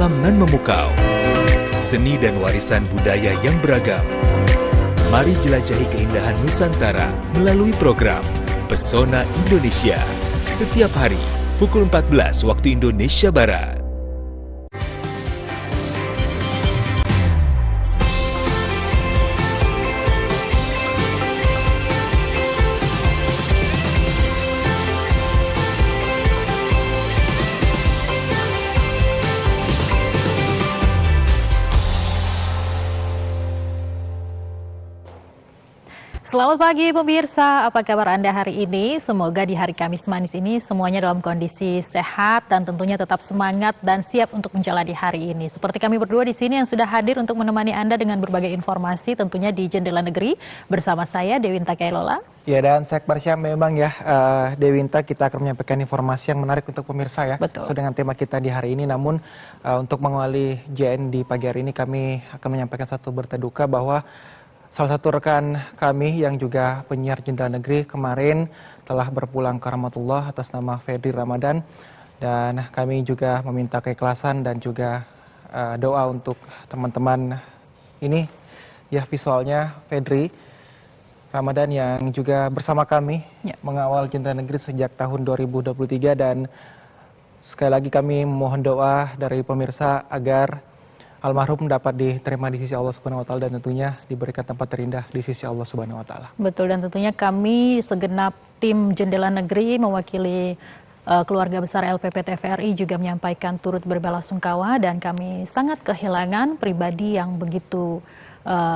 alam nan memukau, seni dan warisan budaya yang beragam. Mari jelajahi keindahan Nusantara melalui program Pesona Indonesia. Setiap hari, pukul 14 waktu Indonesia Barat. Selamat pagi pemirsa, apa kabar Anda hari ini? Semoga di hari Kamis manis ini semuanya dalam kondisi sehat dan tentunya tetap semangat dan siap untuk menjalani hari ini. Seperti kami berdua di sini yang sudah hadir untuk menemani Anda dengan berbagai informasi tentunya di Jendela Negeri bersama saya Dewinta Kailola. Ya, dan Sekbar Syam memang ya Dewinta, kita akan menyampaikan informasi yang menarik untuk pemirsa ya. Betul. Sesuai dengan tema kita di hari ini. Namun untuk mengawali JN di pagi hari ini kami akan menyampaikan satu berita duka bahwa salah satu rekan kami yang juga penyiar Jendela Negeri kemarin telah berpulang ke rahmatullah atas nama Fedri Ramadan, dan kami juga meminta keikhlasan dan juga doa untuk teman-teman ini ya, visualnya Fedri Ramadan yang juga bersama kami mengawal Jendela Negeri sejak tahun 2023, dan sekali lagi kami mohon doa dari pemirsa agar almarhum dapat diterima di sisi Allah Subhanahu wa taala dan tentunya diberikan tempat terindah di sisi Allah Subhanahu wa taala. Betul, dan tentunya kami segenap tim Jendela Negeri mewakili keluarga besar LPP TVRI juga menyampaikan turut berbelasungkawa, dan kami sangat kehilangan pribadi yang begitu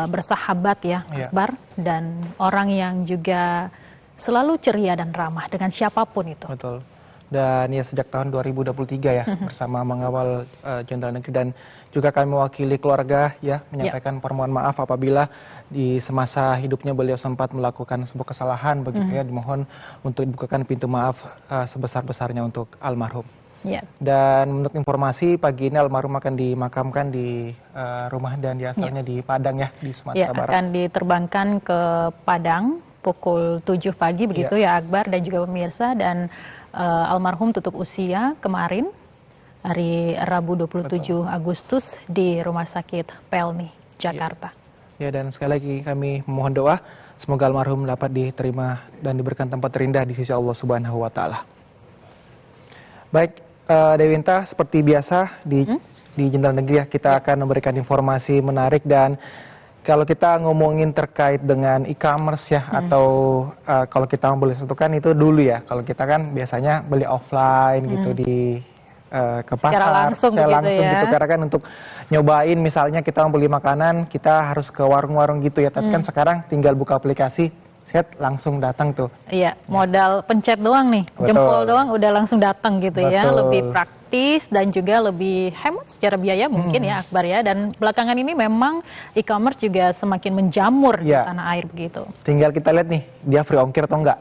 bersahabat ya, Akbar, dan orang yang juga selalu ceria dan ramah dengan siapapun itu. Betul. Dan ya sejak tahun 2023 ya bersama mengawal Jendela Negeri, dan juga kami mewakili keluarga ya menyampaikan permohonan maaf apabila di semasa hidupnya beliau sempat melakukan sebuah kesalahan begitu ya, dimohon untuk dibukakan pintu maaf sebesar-besarnya untuk almarhum. Dan menurut informasi pagi ini almarhum akan dimakamkan di rumah dan asalnya di Padang ya, di Sumatera Barat. Akan diterbangkan ke Padang pukul 7 pagi begitu ya Akbar dan juga pemirsa, dan almarhum tutup usia kemarin hari Rabu 27 Agustus di Rumah Sakit Pelni, Jakarta. Ya, dan sekali lagi kami memohon doa semoga almarhum dapat diterima dan diberikan tempat terindah di sisi Allah Subhanahu wa taala. Baik, Dewinta, seperti biasa di Jendela Negeri ya, kita akan memberikan informasi menarik, dan kalau kita ngomongin terkait dengan e-commerce ya, atau kalau kita boleh tentukan itu dulu ya, kalau kita kan biasanya beli offline gitu di ke pasar, langsung gitu, karena kan untuk nyobain misalnya kita mau beli makanan kita harus ke warung-warung gitu ya, tapi kan sekarang tinggal buka aplikasi, set langsung datang tuh. Iya, modal pencet doang nih, jempol doang udah langsung datang gitu ya, lebih praktis dan juga lebih hemat secara biaya mungkin ya Akbar ya, dan belakangan ini memang e-commerce juga semakin menjamur di tanah air begitu. Tinggal kita lihat nih, dia free ongkir atau enggak.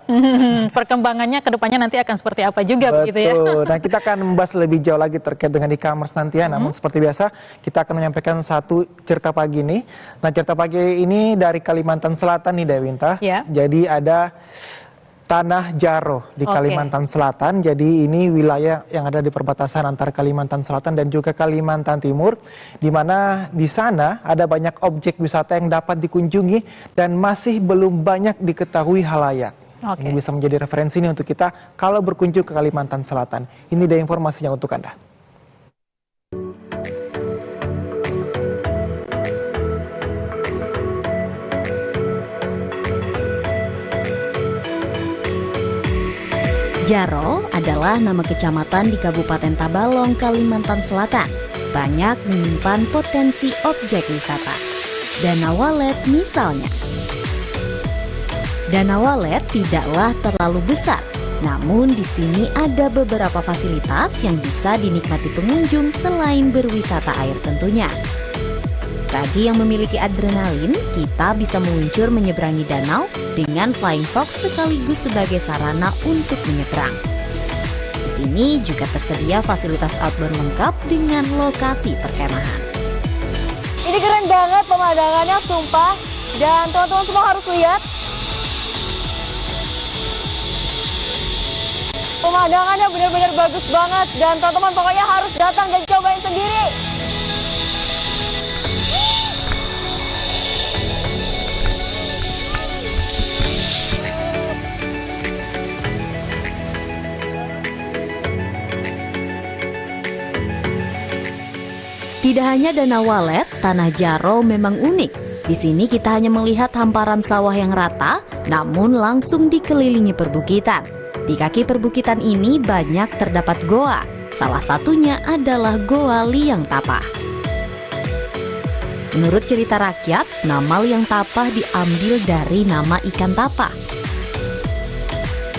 Perkembangannya ke depannya nanti akan seperti apa juga begitu ya. Nah, kita akan membahas lebih jauh lagi terkait dengan e-commerce nanti ya, namun seperti biasa kita akan menyampaikan satu cerita pagi ini. Nah, cerita pagi ini dari Kalimantan Selatan nih Dewinta. Jadi ada Tanah Jaro di Kalimantan Selatan. Jadi ini wilayah yang ada di perbatasan antara Kalimantan Selatan dan juga Kalimantan Timur, di mana di sana ada banyak objek wisata yang dapat dikunjungi dan masih belum banyak diketahui halayak. Ini bisa menjadi referensi nih untuk kita kalau berkunjung ke Kalimantan Selatan. Ini ada informasinya untuk Anda. Jaro adalah nama kecamatan di Kabupaten Tabalong, Kalimantan Selatan. Banyak menyimpan potensi objek wisata. Danau Walet misalnya. Danau Walet tidaklah terlalu besar, namun di sini ada beberapa fasilitas yang bisa dinikmati pengunjung selain berwisata air tentunya. Bagi yang memiliki adrenalin, kita bisa meluncur menyeberangi danau dengan flying fox sekaligus sebagai sarana untuk menyeberang. Di sini juga tersedia fasilitas outdoor lengkap dengan lokasi perkemahan. Ini keren banget pemandangannya, sumpah. Dan teman-teman semua harus lihat. Pemandangannya benar-benar bagus banget. Dan teman-teman pokoknya harus datang dan cobain sendiri. Tidak hanya Danau Walet, Tanah Jaro memang unik. Di sini kita hanya melihat hamparan sawah yang rata, namun langsung dikelilingi perbukitan. Di kaki perbukitan ini banyak terdapat goa. Salah satunya adalah Goa Liang Tapah. Menurut cerita rakyat, nama Liang Tapah diambil dari nama ikan tapah.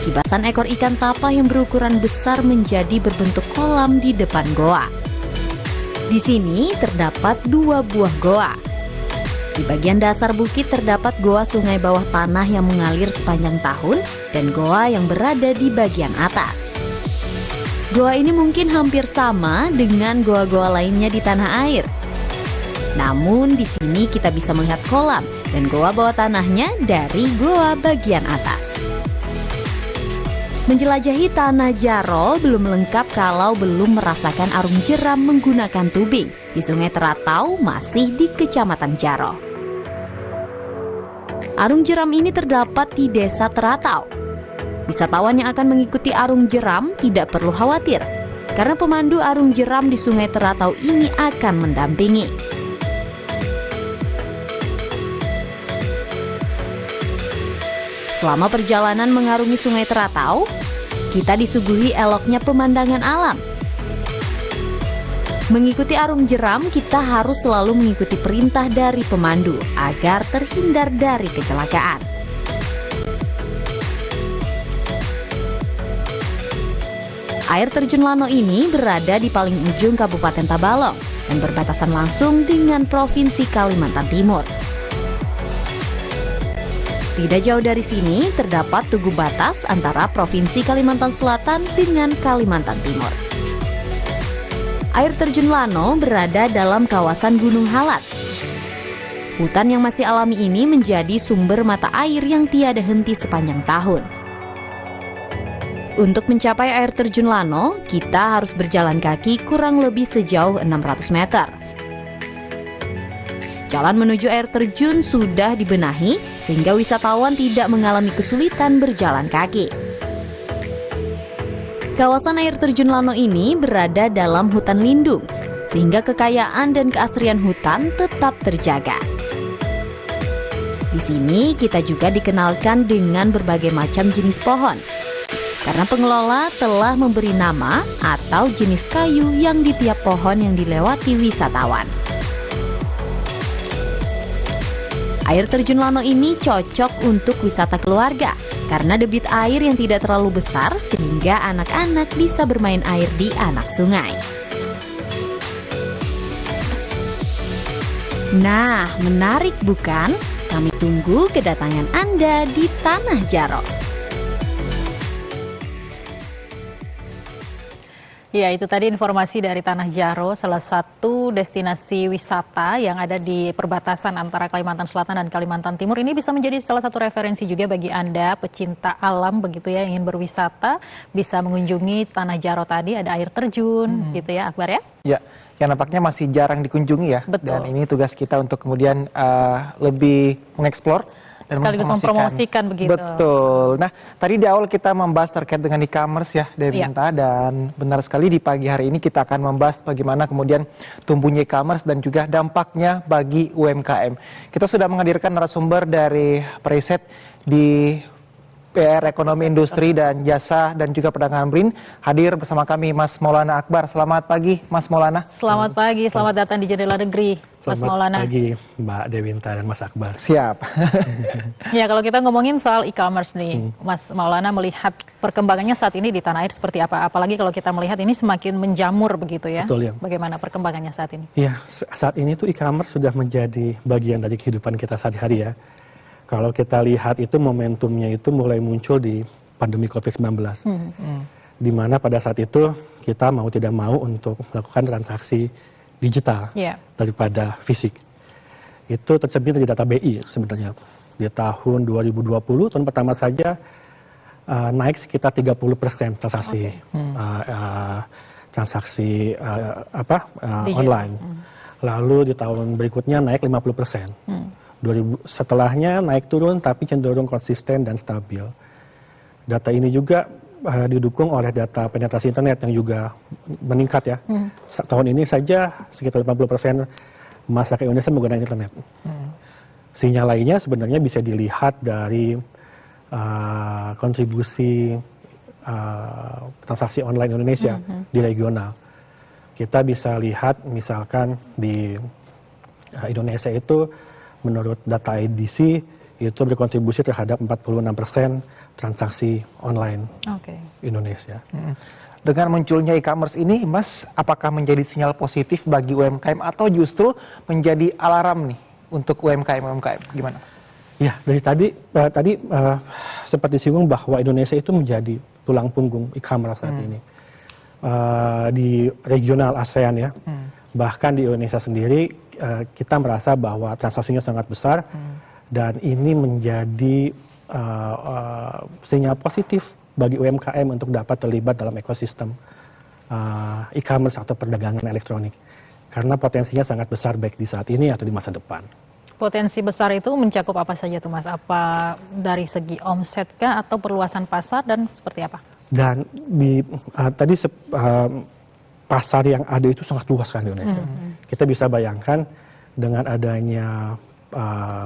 Kibasan ekor ikan tapah yang berukuran besar menjadi berbentuk kolam di depan goa. Di sini terdapat 2 buah goa. Di bagian dasar bukit terdapat goa sungai bawah tanah yang mengalir sepanjang tahun dan goa yang berada di bagian atas. Goa ini mungkin hampir sama dengan goa-goa lainnya di tanah air. Namun di sini kita bisa melihat kolam dan goa bawah tanahnya dari goa bagian atas. Menjelajahi Tanah Jaro belum lengkap kalau belum merasakan arung jeram menggunakan tubing di Sungai Teratau masih di Kecamatan Jaro. Arung jeram ini terdapat di Desa Teratau. Wisatawan yang akan mengikuti arung jeram tidak perlu khawatir karena pemandu arung jeram di Sungai Teratau ini akan mendampingi. Selama perjalanan mengarungi Sungai Teratau, kita disuguhi eloknya pemandangan alam. Mengikuti arung jeram, kita harus selalu mengikuti perintah dari pemandu agar terhindar dari kecelakaan. Air terjun Lano ini berada di paling ujung Kabupaten Tabalong dan berbatasan langsung dengan Provinsi Kalimantan Timur. Tidak jauh dari sini terdapat tugu batas antara Provinsi Kalimantan Selatan dengan Kalimantan Timur. Air terjun Lano berada dalam kawasan Gunung Halat. Hutan yang masih alami ini menjadi sumber mata air yang tiada henti sepanjang tahun. Untuk mencapai air terjun Lano, kita harus berjalan kaki kurang lebih sejauh 600 meter. Jalan menuju air terjun sudah dibenahi sehingga wisatawan tidak mengalami kesulitan berjalan kaki. Kawasan air terjun Lano ini berada dalam hutan lindung sehingga kekayaan dan keasrian hutan tetap terjaga. Di sini kita juga dikenalkan dengan berbagai macam jenis pohon karena pengelola telah memberi nama atau jenis kayu yang di tiap pohon yang dilewati wisatawan. Air terjun Lano ini cocok untuk wisata keluarga karena debit air yang tidak terlalu besar sehingga anak-anak bisa bermain air di anak sungai. Nah, menarik bukan? Kami tunggu kedatangan Anda di Tanah Jaro. Ya, itu tadi informasi dari Tanah Jaro, salah satu destinasi wisata yang ada di perbatasan antara Kalimantan Selatan dan Kalimantan Timur. Ini bisa menjadi salah satu referensi juga bagi Anda pecinta alam begitu ya, yang ingin berwisata, bisa mengunjungi Tanah Jaro tadi, ada air terjun gitu ya, Akbar ya? Ya, yang nampaknya masih jarang dikunjungi ya. Betul. Dan ini tugas kita untuk kemudian lebih mengeksplor dan sekaligus mempromosikan begitu. Betul. Nah, tadi di awal kita membahas terkait dengan e-commerce ya, Devinta, dan benar sekali di pagi hari ini kita akan membahas bagaimana kemudian tumbuhnya e-commerce dan juga dampaknya bagi UMKM. Kita sudah menghadirkan narasumber dari Periset di PR Ekonomi Industri dan Jasa dan juga Perdagangan BRIN. Hadir bersama kami Mas Maulana Akbar. Selamat pagi Mas Maulana. Selamat pagi, selamat datang di Jendela Negeri Mas Maulana. Selamat pagi Mbak Dewinta dan Mas Akbar. Siap. Ya, kalau kita ngomongin soal e-commerce nih, Mas Maulana melihat perkembangannya saat ini di tanah air seperti apa? Apalagi kalau kita melihat ini semakin menjamur begitu ya. Betul ya. Bagaimana perkembangannya saat ini? Iya, saat ini tuh e-commerce sudah menjadi bagian dari kehidupan kita sehari-hari ya. Kalau kita lihat itu momentumnya itu mulai muncul di pandemi COVID-19. Di mana pada saat itu kita mau tidak mau untuk melakukan transaksi digital daripada fisik. Itu tercermin di data BI sebenarnya. Di tahun 2020, tahun pertama saja naik sekitar 30% transaksi transaksi online. Lalu di tahun berikutnya naik 50%. Setelahnya naik turun tapi cenderung konsisten dan stabil. Data ini juga didukung oleh data penetrasi internet yang juga meningkat ya. Tahun ini saja sekitar 80% masyarakat Indonesia menggunakan internet. Sinyal lainnya sebenarnya bisa dilihat dari kontribusi transaksi online Indonesia di regional. Kita bisa lihat misalkan di Indonesia itu menurut data IDC itu berkontribusi terhadap 46% transaksi online Indonesia. Dengan munculnya e-commerce ini, Mas, apakah menjadi sinyal positif bagi UMKM atau justru menjadi alarm nih untuk UMKM? Gimana? Ya, dari tadi sempat disinggung bahwa Indonesia itu menjadi tulang punggung e-commerce saat ini. Di regional ASEAN ya, bahkan di Indonesia sendiri kita merasa bahwa transaksinya sangat besar dan ini menjadi sinyal positif bagi UMKM untuk dapat terlibat dalam ekosistem e-commerce atau perdagangan elektronik. Karena potensinya sangat besar baik di saat ini atau di masa depan. Potensi besar itu mencakup apa saja tuh Mas? Apa dari segi omset kah atau perluasan pasar dan seperti apa? Dan tadi pasar yang ada itu sangat luas kan di Indonesia. Kita bisa bayangkan dengan adanya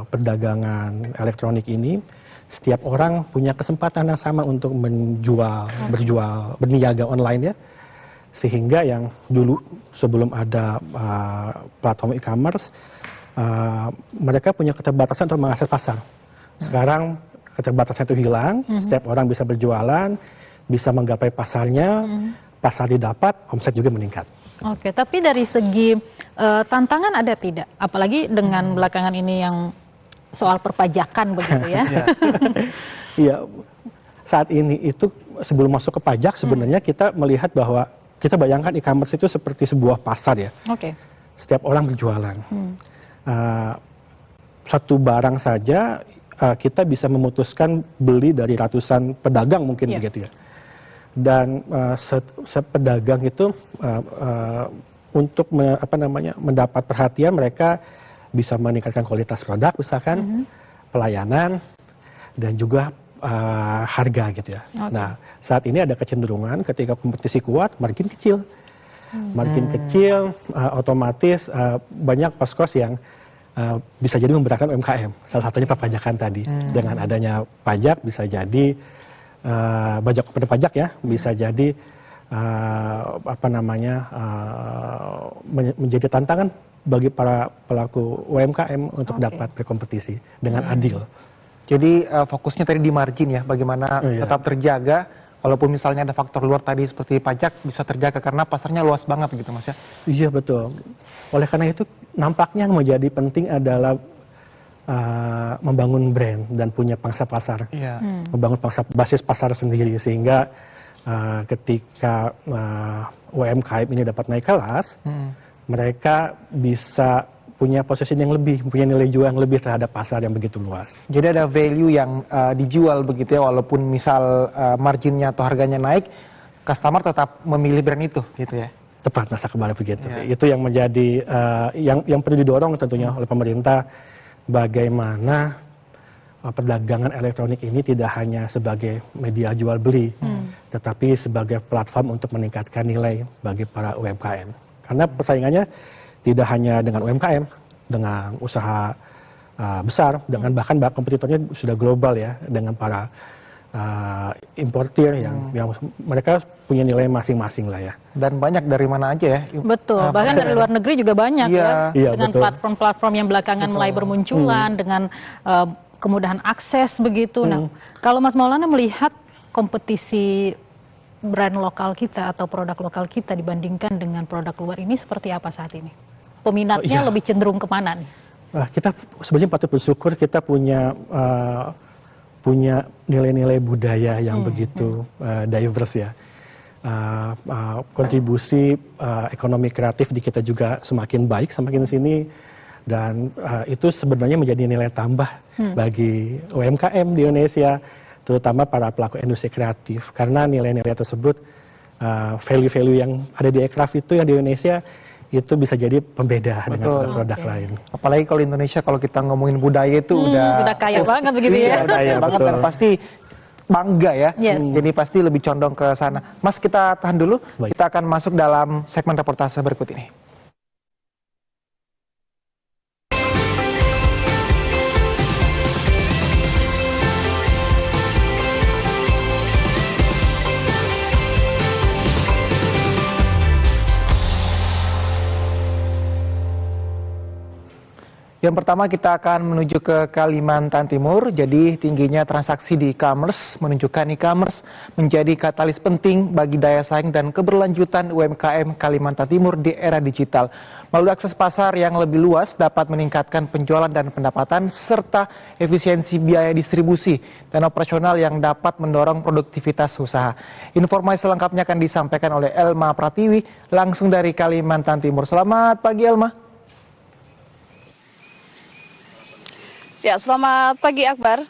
perdagangan elektronik ini, setiap orang punya kesempatan yang sama untuk berniaga online ya. Sehingga yang dulu sebelum ada platform e-commerce, mereka punya keterbatasan untuk mengakses pasar. Sekarang keterbatasan itu hilang, setiap orang bisa berjualan, bisa menggapai pasarnya, pasar didapat, omset juga meningkat. Oke, tapi dari segi tantangan ada tidak? Apalagi dengan belakangan ini yang soal perpajakan begitu ya. Iya, saat ini itu sebelum masuk ke pajak sebenarnya kita melihat bahwa kita bayangkan e-commerce itu seperti sebuah pasar ya. Setiap orang berjualan. Satu barang saja kita bisa memutuskan beli dari ratusan pedagang mungkin begitu ya. Dan sepedagang itu untuk mendapat perhatian mereka bisa meningkatkan kualitas produk misalkan, pelayanan dan juga harga gitu ya. Nah, saat ini ada kecenderungan ketika kompetisi kuat, margin kecil. Margin kecil otomatis banyak kos-kos yang bisa jadi memberatkan UMKM. Salah satunya perpajakan tadi. Dengan adanya pajak bisa jadi pajak ya, bisa jadi menjadi tantangan bagi para pelaku UMKM untuk dapat berkompetisi dengan adil. Jadi fokusnya tadi di margin ya, bagaimana tetap terjaga, walaupun misalnya ada faktor luar tadi seperti pajak bisa terjaga karena pasarnya luas banget gitu Mas ya. Iya betul. Oleh karena itu nampaknya yang menjadi penting adalah membangun brand dan punya pangsa pasar, membangun basis pasar sendiri sehingga ketika UMKM ini dapat naik kelas, mereka bisa punya posisi yang lebih, punya nilai jual yang lebih terhadap pasar yang begitu luas. Jadi ada value yang dijual begitu ya, walaupun misal marginnya atau harganya naik, customer tetap memilih brand itu gitu ya. Tepat, Mas Akbar begitu. Itu yang menjadi yang perlu didorong tentunya oleh pemerintah. Bagaimana perdagangan elektronik ini tidak hanya sebagai media jual beli, tetapi sebagai platform untuk meningkatkan nilai bagi para UMKM. Karena persaingannya tidak hanya dengan UMKM, dengan usaha besar, dengan bahkan kompetitornya sudah global ya, dengan para importir yang mereka punya nilai masing-masing lah ya. Dan banyak dari mana aja ya. Betul, bahkan dari luar negeri juga banyak ya. Dengan platform-platform yang belakangan mulai bermunculan, dengan kemudahan akses begitu. Nah, kalau Mas Maulana melihat kompetisi brand lokal kita atau produk lokal kita dibandingkan dengan produk luar ini seperti apa saat ini? Peminatnya lebih cenderung kemana nih? Kita sebenarnya patut bersyukur kita punya nilai-nilai budaya yang begitu diverse ya. Kontribusi ekonomi kreatif di kita juga semakin baik semakin sini, dan itu sebenarnya menjadi nilai tambah bagi UMKM di Indonesia, terutama para pelaku industri kreatif, karena nilai-nilai tersebut, value-value yang ada di aircraft itu yang di Indonesia itu bisa jadi pembeda dengan produk lain. Apalagi kalau Indonesia, kalau kita ngomongin budaya itu udah kaya banget begitu ya. Kaya banget dan pasti bangga ya. Yes. Jadi pasti lebih condong ke sana. Mas, kita tahan dulu. Baik. Kita akan masuk dalam segmen reportase berikut ini. Yang pertama kita akan menuju ke Kalimantan Timur. Jadi tingginya transaksi di e-commerce menunjukkan e-commerce menjadi katalis penting bagi daya saing dan keberlanjutan UMKM Kalimantan Timur di era digital. Melalui akses pasar yang lebih luas dapat meningkatkan penjualan dan pendapatan serta efisiensi biaya distribusi dan operasional yang dapat mendorong produktivitas usaha. Informasi selengkapnya akan disampaikan oleh Elma Pratiwi langsung dari Kalimantan Timur. Selamat pagi Elma. Ya, selamat pagi Akbar.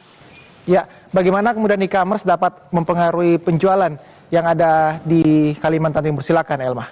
Ya, bagaimana kemudian e-commerce dapat mempengaruhi penjualan yang ada di Kalimantan Timur? Silakan Elma.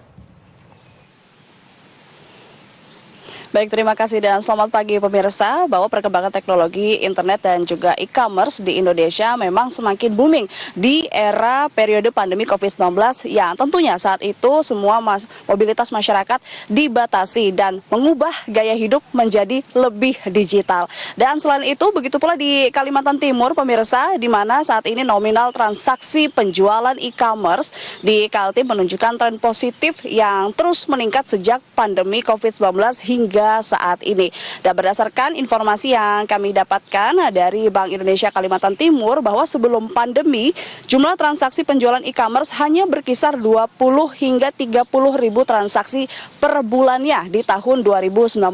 Baik, terima kasih dan selamat pagi pemirsa. Bahwa perkembangan teknologi, internet dan juga e-commerce di Indonesia memang semakin booming di era periode pandemi COVID-19 yang tentunya saat itu semua mobilitas masyarakat dibatasi dan mengubah gaya hidup menjadi lebih digital. Dan selain itu, begitu pula di Kalimantan Timur pemirsa, di mana saat ini nominal transaksi penjualan e-commerce di Kaltim menunjukkan tren positif yang terus meningkat sejak pandemi COVID-19 hingga saat ini. Dan berdasarkan informasi yang kami dapatkan dari Bank Indonesia Kalimantan Timur bahwa sebelum pandemi jumlah transaksi penjualan e-commerce hanya berkisar 20 hingga 30 ribu transaksi per bulannya di tahun 2019.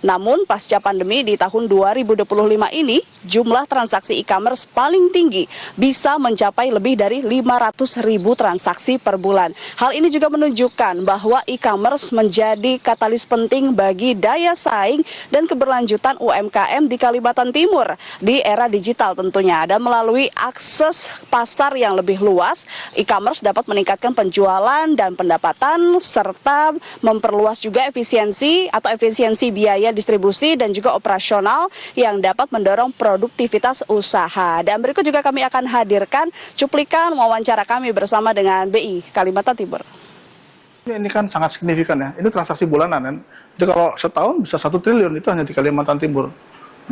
Namun pasca pandemi di tahun 2025 ini jumlah transaksi e-commerce paling tinggi bisa mencapai lebih dari 500 ribu transaksi per bulan. Hal ini juga menunjukkan bahwa e-commerce menjadi katalis penting bagi daya saing dan keberlanjutan UMKM di Kalimantan Timur di era digital tentunya. Dan melalui akses pasar yang lebih luas, e-commerce dapat meningkatkan penjualan dan pendapatan serta memperluas juga efisiensi biaya distribusi dan juga operasional yang dapat mendorong produktivitas usaha. Dan berikut juga kami akan hadirkan cuplikan wawancara kami bersama dengan BI Kalimantan Timur. Ini kan sangat signifikan ya, ini transaksi bulanan kan. Jadi kalau setahun bisa 1 triliun itu hanya di Kalimantan Timur.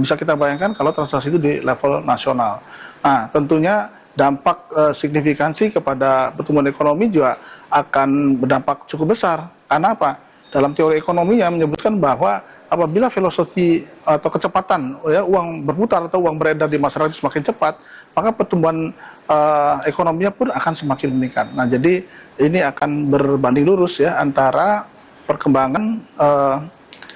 Bisa kita bayangkan kalau transaksi itu di level nasional. Nah tentunya dampak signifikansi kepada pertumbuhan ekonomi juga akan berdampak cukup besar. Karena apa? Dalam teori ekonomi yang menyebutkan bahwa apabila filosofi atau kecepatan ya, uang berputar atau uang beredar di masyarakat semakin cepat, maka pertumbuhan ekonominya pun akan semakin meningkat. Nah, jadi ini akan berbanding lurus ya antara perkembangan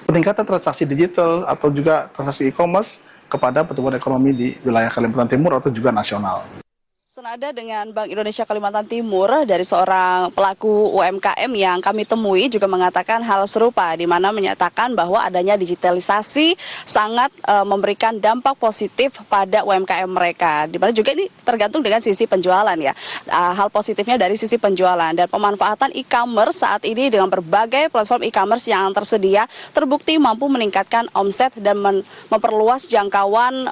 peningkatan transaksi digital atau juga transaksi e-commerce kepada pertumbuhan ekonomi di wilayah Kalimantan Timur atau juga nasional. Senada dengan Bank Indonesia Kalimantan Timur, dari seorang pelaku UMKM yang kami temui juga mengatakan hal serupa, di mana menyatakan bahwa adanya digitalisasi sangat memberikan dampak positif pada UMKM mereka. Di mana juga ini tergantung dengan sisi penjualan ya. Hal positifnya dari sisi penjualan dan pemanfaatan e-commerce saat ini dengan berbagai platform e-commerce yang tersedia terbukti mampu meningkatkan omset dan memperluas jangkauan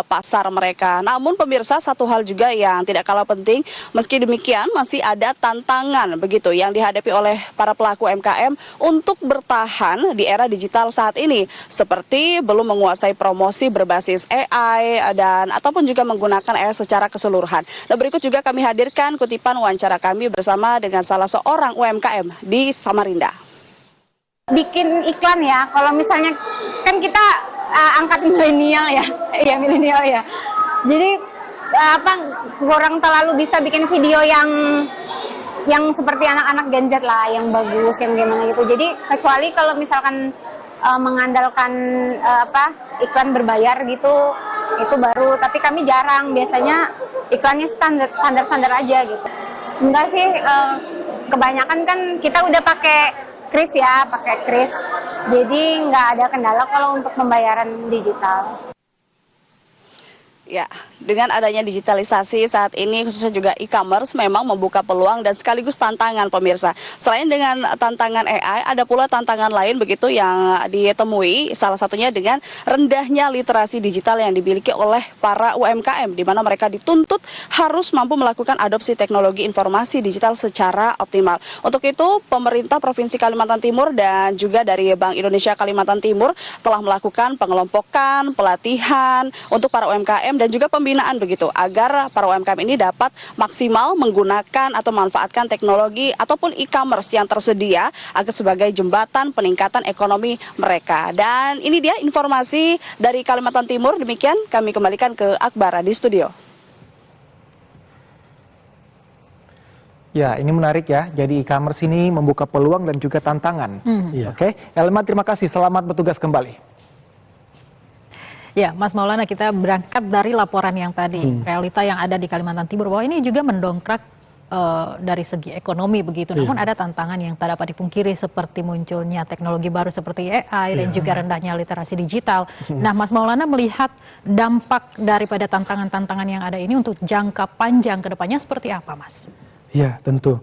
pasar mereka. Namun pemirsa, satu hal juga yang tidak kalah penting, meski demikian masih ada tantangan begitu yang dihadapi oleh para pelaku UMKM untuk bertahan di era digital saat ini, seperti belum menguasai promosi berbasis AI dan ataupun juga menggunakan AI secara keseluruhan. Dan berikut juga kami hadirkan kutipan wawancara kami bersama dengan salah seorang UMKM di Samarinda. Bikin iklan ya, kalau misalnya kan kita angkat milenial ya, milenial ya. Jadi kurang terlalu bisa bikin video yang seperti anak-anak Gen Z lah, yang bagus, yang gimana gitu. Jadi kecuali kalau misalkan mengandalkan iklan berbayar gitu, itu baru. Tapi kami jarang, biasanya iklannya standar aja gitu. Enggak sih, kebanyakan kan kita udah pakai kris. Jadi nggak ada kendala kalau untuk pembayaran digital. Ya, dengan adanya digitalisasi saat ini khususnya juga e-commerce memang membuka peluang dan sekaligus tantangan pemirsa. Selain dengan tantangan AI, ada pula tantangan lain begitu yang ditemui, salah satunya dengan rendahnya literasi digital yang dimiliki oleh para UMKM, di mana mereka dituntut harus mampu melakukan adopsi teknologi informasi digital secara optimal. Untuk itu, pemerintah Provinsi Kalimantan Timur dan juga dari Bank Indonesia Kalimantan Timur telah melakukan pengelompokan, pelatihan untuk para UMKM dan juga pembinaan begitu agar para UMKM ini dapat maksimal menggunakan atau manfaatkan teknologi ataupun e-commerce yang tersedia agar sebagai jembatan peningkatan ekonomi mereka. Dan ini dia informasi dari Kalimantan Timur. Demikian kami kembalikan ke Akbara di studio. Ya, ini menarik ya. Jadi e-commerce ini membuka peluang dan juga tantangan. Oke, Elma, terima kasih. Selamat bertugas kembali. Ya, Mas Maulana, kita berangkat dari laporan yang tadi, realita yang ada di Kalimantan Timur, bahwa ini juga mendongkrak dari segi ekonomi begitu. Namun ada tantangan yang tak dapat dipungkiri seperti munculnya teknologi baru seperti AI dan juga rendahnya literasi digital. Nah, Mas Maulana melihat dampak daripada tantangan-tantangan yang ada ini untuk jangka panjang ke depannya seperti apa, Mas? Ya, tentu.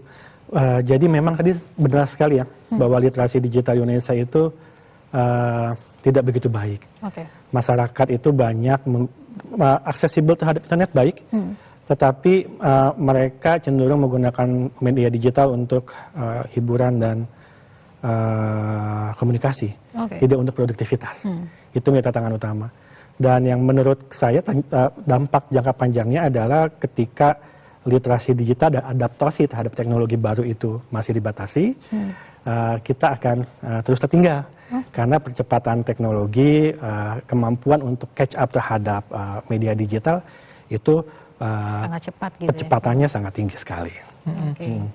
Jadi memang tadi benar sekali ya, bahwa literasi digital Indonesia itu tidak begitu baik. Masyarakat itu banyak aksesibel terhadap internet baik, tetapi mereka cenderung menggunakan media digital untuk hiburan dan komunikasi, tidak untuk produktivitas. Itu menjadi tantangan utama. Dan yang menurut saya dampak jangka panjangnya adalah ketika literasi digital dan adaptasi terhadap teknologi baru itu masih dibatasi, kita akan terus tertinggal. Karena percepatan teknologi, kemampuan untuk catch up terhadap media digital itu sangat cepat gitu, percepatannya sangat tinggi sekali.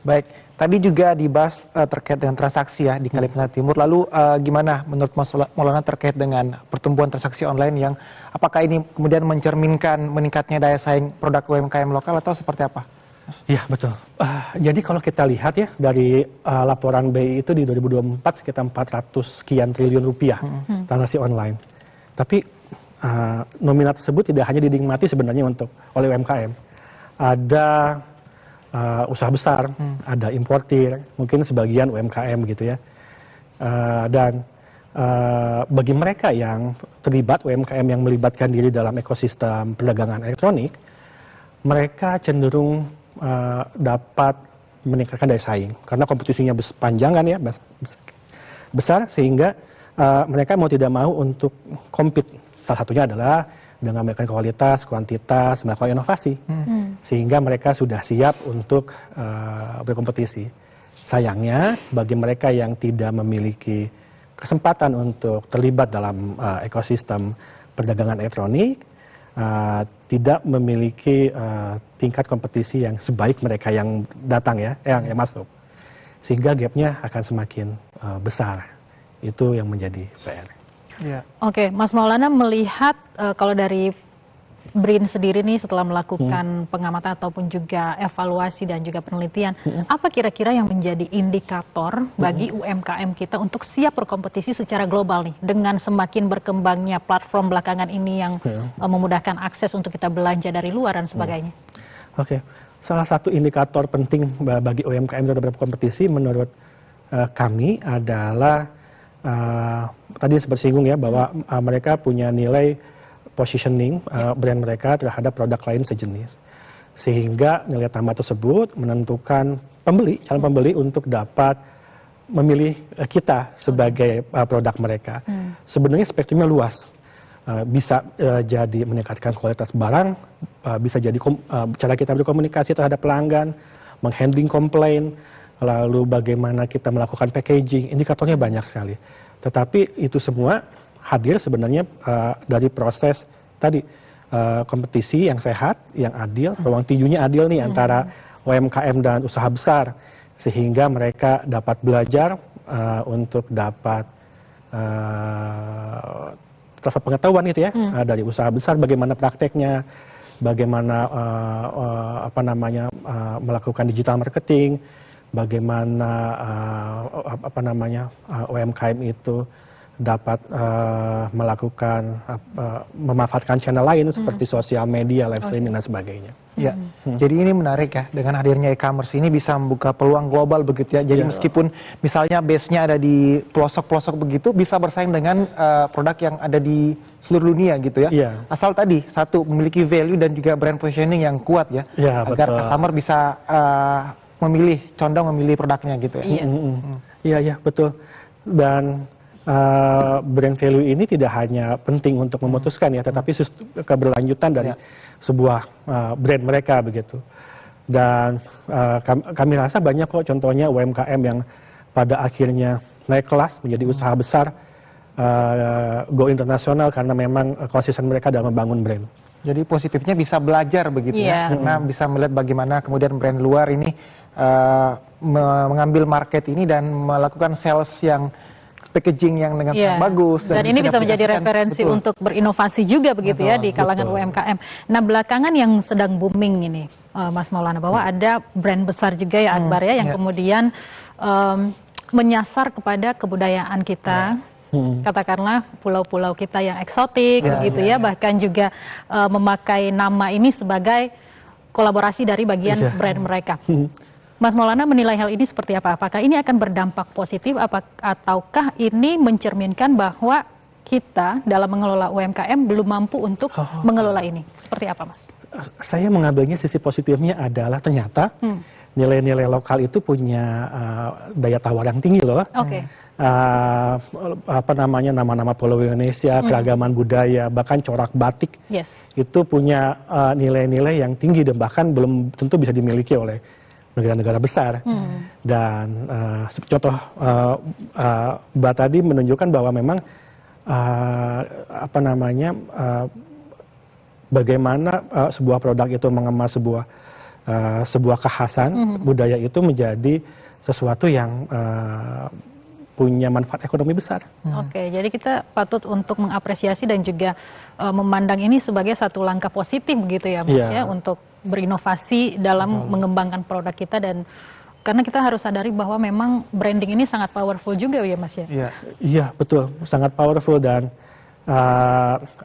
Baik, tadi juga dibahas terkait dengan transaksi ya di Kalimantan Timur. Lalu gimana menurut Mas Maulana terkait dengan pertumbuhan transaksi online yang apakah ini kemudian mencerminkan meningkatnya daya saing produk UMKM lokal atau seperti apa? Iya, betul. Jadi kalau kita lihat ya dari laporan BI itu di 2024 sekitar 400 sekian triliun rupiah transaksi online. Tapi nominal tersebut tidak hanya dinikmati sebenarnya oleh UMKM. Ada usaha besar, ada importir, mungkin sebagian UMKM gitu ya. Dan bagi mereka yang terlibat, UMKM yang melibatkan diri dalam ekosistem perdagangan elektronik, mereka cenderung dapat meningkatkan daya saing karena kompetisinya panjang kan ya, besar, sehingga mereka mau tidak mau untuk compete. Salah satunya adalah dengan melakukan kualitas, kuantitas, melakukan inovasi, sehingga mereka sudah siap untuk berkompetisi. Sayangnya bagi mereka yang tidak memiliki kesempatan untuk terlibat dalam ekosistem perdagangan elektronik, tidak memiliki tingkat kompetisi yang sebaik mereka yang datang ya, yang masuk, sehingga gapnya akan semakin besar. Itu yang menjadi PR. Oke, Mas Maulana melihat kalau dari BRIN sendiri nih setelah melakukan pengamatan ataupun juga evaluasi dan juga penelitian, apa kira-kira yang menjadi indikator bagi UMKM kita untuk siap berkompetisi secara global nih dengan semakin berkembangnya platform belakangan ini yang memudahkan akses untuk kita belanja dari luar dan sebagainya? Oke, salah satu indikator penting bagi UMKM dalam berkompetisi menurut kami adalah tadi seperti singgung ya, bahwa mereka punya nilai positioning brand mereka terhadap produk lain sejenis, sehingga nilai tambah tersebut menentukan calon pembeli untuk dapat memilih kita sebagai produk mereka. Sebenarnya spektrumnya luas, bisa jadi meningkatkan kualitas barang, bisa jadi cara kita berkomunikasi terhadap pelanggan, menghandling komplain, lalu bagaimana kita melakukan packaging. Indikatornya banyak sekali, tetapi itu semua hadir sebenarnya dari proses tadi kompetisi yang sehat, yang adil, ruang tinjunya adil nih antara UMKM dan usaha besar, sehingga mereka dapat belajar untuk dapat transfer pengetahuan itu ya dari usaha besar, bagaimana prakteknya, bagaimana melakukan digital marketing, bagaimana UMKM itu dapat melakukan memanfaatkan channel lain seperti sosial media, live streaming dan sebagainya. Ya, jadi ini menarik ya, dengan hadirnya e-commerce ini bisa membuka peluang global begitu ya. Jadi meskipun misalnya base-nya ada di pelosok-pelosok begitu, bisa bersaing dengan produk yang ada di seluruh dunia gitu ya. Asal tadi satu memiliki value dan juga brand positioning yang kuat ya, agar customer bisa condong memilih produknya gitu ya. Iya, betul. Dan brand value ini tidak hanya penting untuk memutuskan ya, tetapi keberlanjutan dari sebuah brand mereka begitu. Dan kami rasa banyak kok contohnya UMKM yang pada akhirnya naik kelas menjadi usaha besar, go internasional karena memang konsisten mereka dalam membangun brand. Jadi positifnya bisa belajar begitu ya, karena bisa melihat bagaimana kemudian brand luar ini mengambil market ini dan melakukan sales yang packaging yang dengan sangat bagus. Dan ini bisa menjadi referensi untuk berinovasi juga begitu ya di kalangan UMKM. Nah belakangan yang sedang booming ini Mas Maulana, bahwa ada brand besar juga ya Akbar ya yang kemudian menyasar kepada kebudayaan kita. Katakanlah pulau-pulau kita yang eksotik begitu ya, bahkan juga memakai nama ini sebagai kolaborasi dari bagian brand mereka. Mas Maulana menilai hal ini seperti apa? Apakah ini akan berdampak positif ataukah ini mencerminkan bahwa kita dalam mengelola UMKM belum mampu untuk mengelola ini? Seperti apa, Mas? Saya mengambilnya sisi positifnya adalah ternyata nilai-nilai lokal itu punya daya tawar yang tinggi loh. Nama-nama pulau Indonesia, keragaman budaya, bahkan corak batik itu punya nilai-nilai yang tinggi dan bahkan belum tentu bisa dimiliki oleh negara-negara besar. Dan contoh Mbak tadi menunjukkan bahwa memang bagaimana sebuah produk itu mengemas sebuah kekhasan budaya itu menjadi sesuatu yang punya manfaat ekonomi besar. Oke, jadi kita patut untuk mengapresiasi dan juga memandang ini sebagai satu langkah positif begitu ya Mas ya, untuk berinovasi dalam mengembangkan produk kita. Dan karena kita harus sadari bahwa memang branding ini sangat powerful juga ya Mas ya. Iya betul, sangat powerful. Dan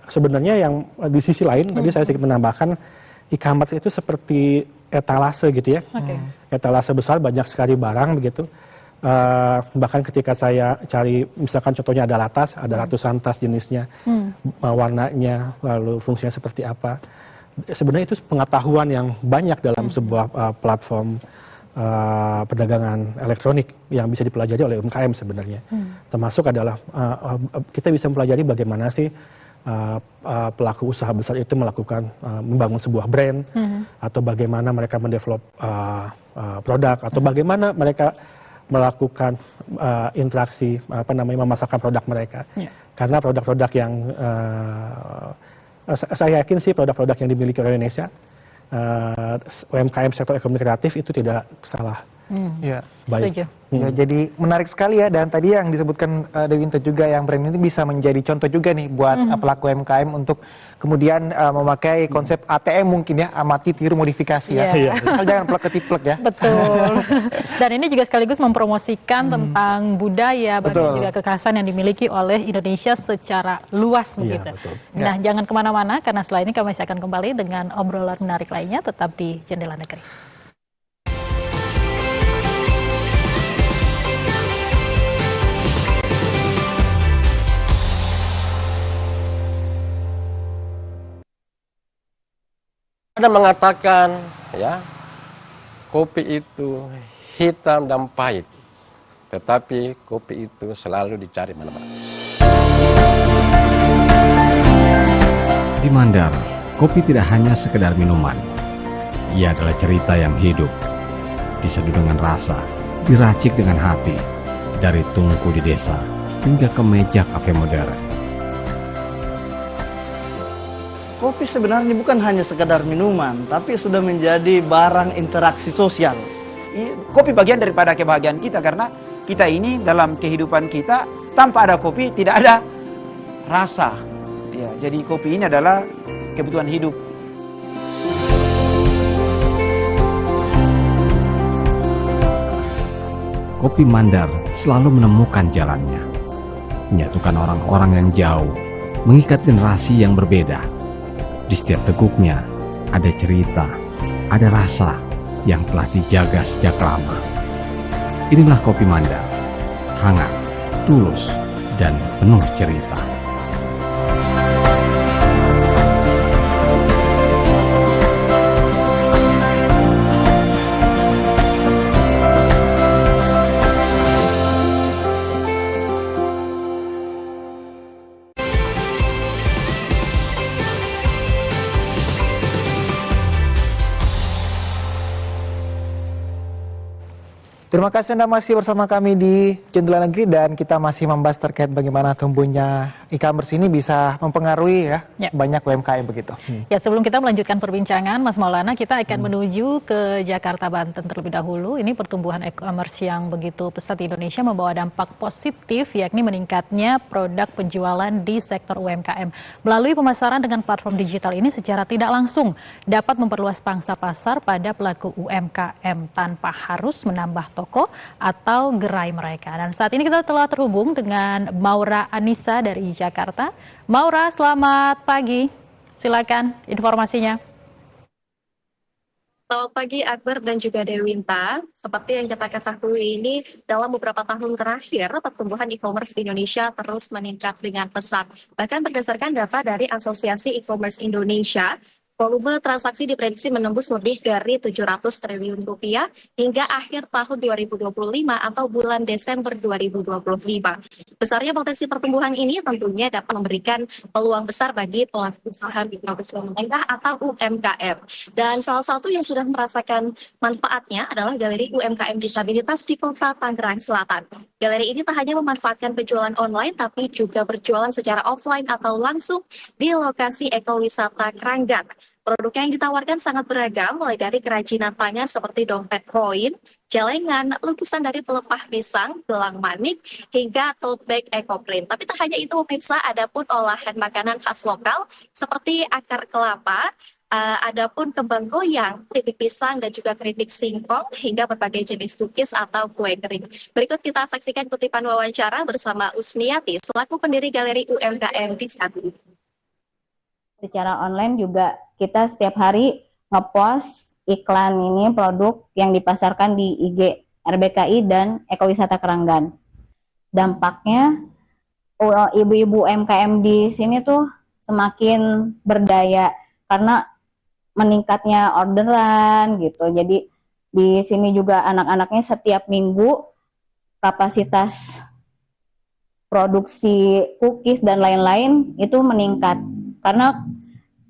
sebenarnya yang di sisi lain tadi saya sedikit menambahkan, e-commerce itu seperti etalase gitu ya. Etalase besar, banyak sekali barang begitu. Bahkan ketika saya cari, misalkan contohnya ada tas, ada ratusan tas jenisnya, warnanya, lalu fungsinya seperti apa. Sebenarnya itu pengetahuan yang banyak dalam sebuah platform perdagangan elektronik yang bisa dipelajari oleh UMKM sebenarnya. Termasuk adalah kita bisa mempelajari bagaimana sih pelaku usaha besar itu melakukan membangun sebuah brand, atau bagaimana mereka mendevelop produk, atau bagaimana mereka melakukan interaksi memasarkan produk mereka. Karena produk-produk yang saya yakin sih produk-produk yang dimiliki oleh Indonesia, UMKM sektor ekonomi kreatif itu tidak salah. Setuju. Ya, jadi menarik sekali ya, dan tadi yang disebutkan Dewinta juga, yang brand ini bisa menjadi contoh juga nih buat pelaku UMKM untuk kemudian memakai konsep ATM mungkin ya, amati tiru modifikasi ya. Jangan plek ketiplek ya. Betul. Dan ini juga sekaligus mempromosikan tentang budaya, bahkan juga kekhasan yang dimiliki oleh Indonesia secara luas begitu. Nah, jangan kemana-mana karena setelah ini kami akan kembali dengan obrolan menarik lainnya, tetap di Jendela Negeri. Ada mengatakan ya, kopi itu hitam dan pahit, tetapi kopi itu selalu dicari mana-mana. Di Mandar, kopi tidak hanya sekedar minuman. Ia adalah cerita yang hidup, diseduh dengan rasa, diracik dengan hati, dari tungku di desa hingga ke meja kafe modern. Kopi sebenarnya bukan hanya sekedar minuman, tapi sudah menjadi barang interaksi sosial. Kopi bagian daripada kebahagiaan kita, karena kita ini dalam kehidupan kita tanpa ada kopi tidak ada rasa. Ya, jadi kopi ini adalah kebutuhan hidup. Kopi Mandar selalu menemukan jalannya. menyatukan orang-orang yang jauh, mengikat generasi yang berbeda. Di setiap teguknya ada cerita, ada rasa yang telah dijaga sejak lama. Inilah Kopi Mandar, hangat, tulus, dan penuh cerita. Terima kasih Anda masih bersama kami di Jendela Negeri dan kita masih membahas terkait bagaimana tumbuhnya e-commerce ini bisa mempengaruhi banyak UMKM begitu. Ya, sebelum kita melanjutkan perbincangan, Mas Maulana, kita akan menuju ke Jakarta, Banten terlebih dahulu. Ini pertumbuhan e-commerce yang begitu pesat di Indonesia membawa dampak positif, yakni meningkatnya produk penjualan di sektor UMKM. Melalui pemasaran dengan platform digital ini secara tidak langsung dapat memperluas pangsa pasar pada pelaku UMKM tanpa harus menambah toko atau gerai mereka. Dan saat ini kita telah terhubung dengan Maura Anissa dari Jakarta. Maura, selamat pagi. Silakan informasinya. Selamat pagi Akbar dan juga Dewinta. Seperti yang kita ketahui ini, dalam beberapa tahun terakhir, pertumbuhan e-commerce di Indonesia terus meningkat dengan pesat. Bahkan berdasarkan data dari Asosiasi E-commerce Indonesia, volume transaksi diprediksi menembus lebih dari 700 triliun rupiah hingga akhir tahun 2025 atau bulan Desember 2025. Besarnya potensi pertumbuhan ini tentunya dapat memberikan peluang besar bagi pelaku usaha mikro kecil menengah atau UMKM. Dan salah satu yang sudah merasakan manfaatnya adalah Galeri UMKM Disabilitas di Kota Tangerang Selatan. Galeri ini tak hanya memanfaatkan penjualan online, tapi juga berjualan secara offline atau langsung di lokasi ekowisata Kranggan. Produk yang ditawarkan sangat beragam, mulai dari kerajinan tangan seperti dompet koin, celengan, lukisan dari pelepah pisang, gelang manik, hingga tote bag ekoprint. Tapi tak hanya itu pemirsa, ada pun olahan makanan khas lokal seperti akar kelapa, adapun kembang goyang, keripik pisang, dan juga keripik singkong, hingga berbagai jenis cookies atau kue kering. Berikut kita saksikan kutipan wawancara bersama Usmiati, selaku pendiri Galeri UMKM Disabilitas. Secara online juga kita setiap hari ngepost iklan ini produk yang dipasarkan di IG RBKI dan Ekowisata Kranggan. Dampaknya ibu-ibu UMKM di sini tuh semakin berdaya karena meningkatnya orderan gitu. Jadi di sini juga anak-anaknya setiap minggu kapasitas produksi cookies dan lain-lain itu meningkat. Karena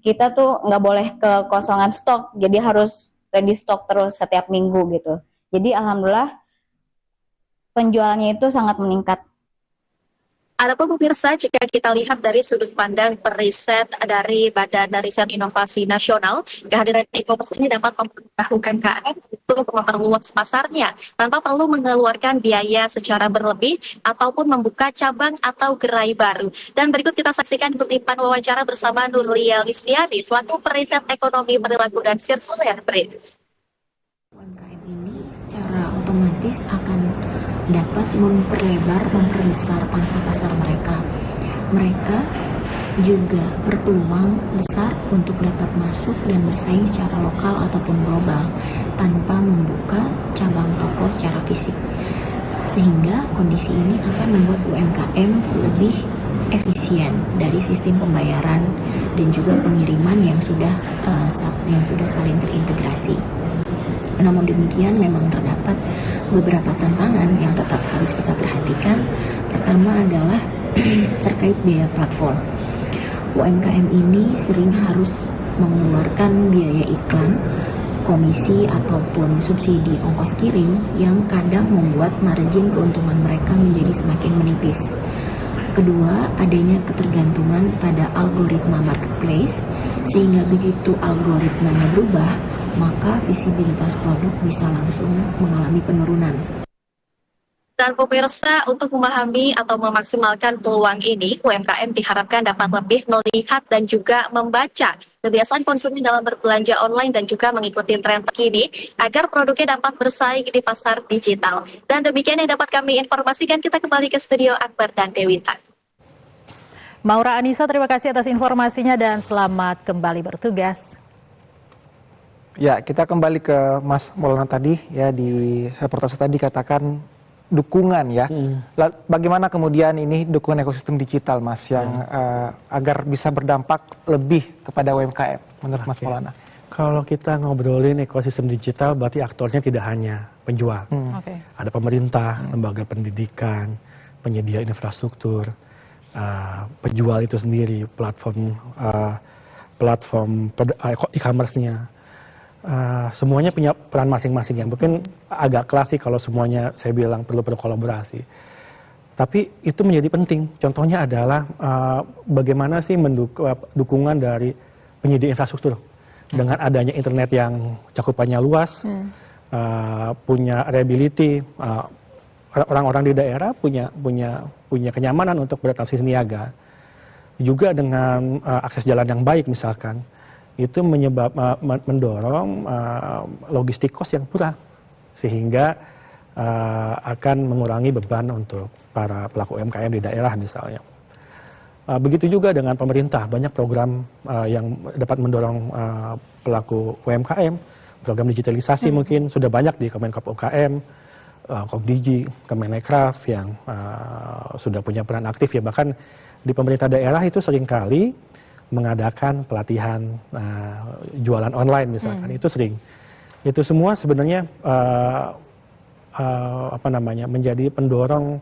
kita tuh nggak boleh kekosongan stok, jadi harus ready stock terus setiap minggu gitu. Jadi alhamdulillah penjualannya itu sangat meningkat. Adapun pemirsa, jika kita lihat dari sudut pandang periset dari Badan Riset Inovasi Nasional, kehadiran e-commerce ini dapat mempermudah UMKM untuk memperluas pasarnya tanpa perlu mengeluarkan biaya secara berlebih ataupun membuka cabang atau gerai baru. Dan berikut kita saksikan kutipan wawancara bersama Nurlia Listiadi selaku periset ekonomi perilaku dan sirkuler BRIN. UMKM ini secara otomatis akan dapat memperbesar pangsa pasar mereka. Mereka juga berpeluang besar untuk dapat masuk dan bersaing secara lokal ataupun global tanpa membuka cabang toko secara fisik. Sehingga kondisi ini akan membuat UMKM lebih efisien dari sistem pembayaran dan juga pengiriman yang sudah saling terintegrasi. Namun demikian memang terdapat beberapa tantangan yang tetap harus kita perhatikan. Pertama adalah terkait biaya platform. UMKM ini sering harus mengeluarkan biaya iklan, komisi ataupun subsidi ongkos kirim yang kadang membuat margin keuntungan mereka menjadi semakin menipis. Kedua, adanya ketergantungan pada algoritma marketplace, sehingga begitu algoritmanya berubah, maka visibilitas produk bisa langsung mengalami penurunan. Dan pemirsa, untuk memahami atau memaksimalkan peluang ini, UMKM diharapkan dapat lebih melihat dan juga membaca kebiasaan konsumen dalam berbelanja online dan juga mengikuti tren terkini agar produknya dapat bersaing di pasar digital. Dan demikian yang dapat kami informasikan, kita kembali ke studio Akbar dan Dewita. Maura Anissa, terima kasih atas informasinya dan selamat kembali bertugas. Ya, kita kembali ke Mas Maulana tadi ya, di reportase tadi katakan dukungan ya. Bagaimana kemudian ini dukungan ekosistem digital Mas yang agar bisa berdampak lebih kepada UMKM menurut Mas Maulana? Kalau kita ngobrolin ekosistem digital berarti aktornya tidak hanya penjual. Ada pemerintah, lembaga pendidikan, penyedia infrastruktur, penjual itu sendiri, platform e-commerce-nya. Semuanya punya peran masing-masing yang mungkin agak klasik kalau semuanya saya bilang perlu berkolaborasi. Tapi itu menjadi penting. Contohnya adalah bagaimana sih dukungan dari penyedia infrastruktur. Dengan adanya internet yang cakupannya luas, punya reliability, orang-orang di daerah punya kenyamanan untuk bertransaksi niaga. Juga dengan akses jalan yang baik misalkan, itu mendorong logistik cost yang murah, sehingga akan mengurangi beban untuk para pelaku UMKM di daerah misalnya. Begitu juga dengan pemerintah, banyak program yang dapat mendorong pelaku UMKM, program digitalisasi mungkin sudah banyak di Kemenkop UKM, Komdigi, Kemenekraf yang sudah punya peran aktif ya, bahkan di pemerintah daerah itu seringkali mengadakan pelatihan jualan online misalkan, itu sering. Itu semua sebenarnya menjadi pendorong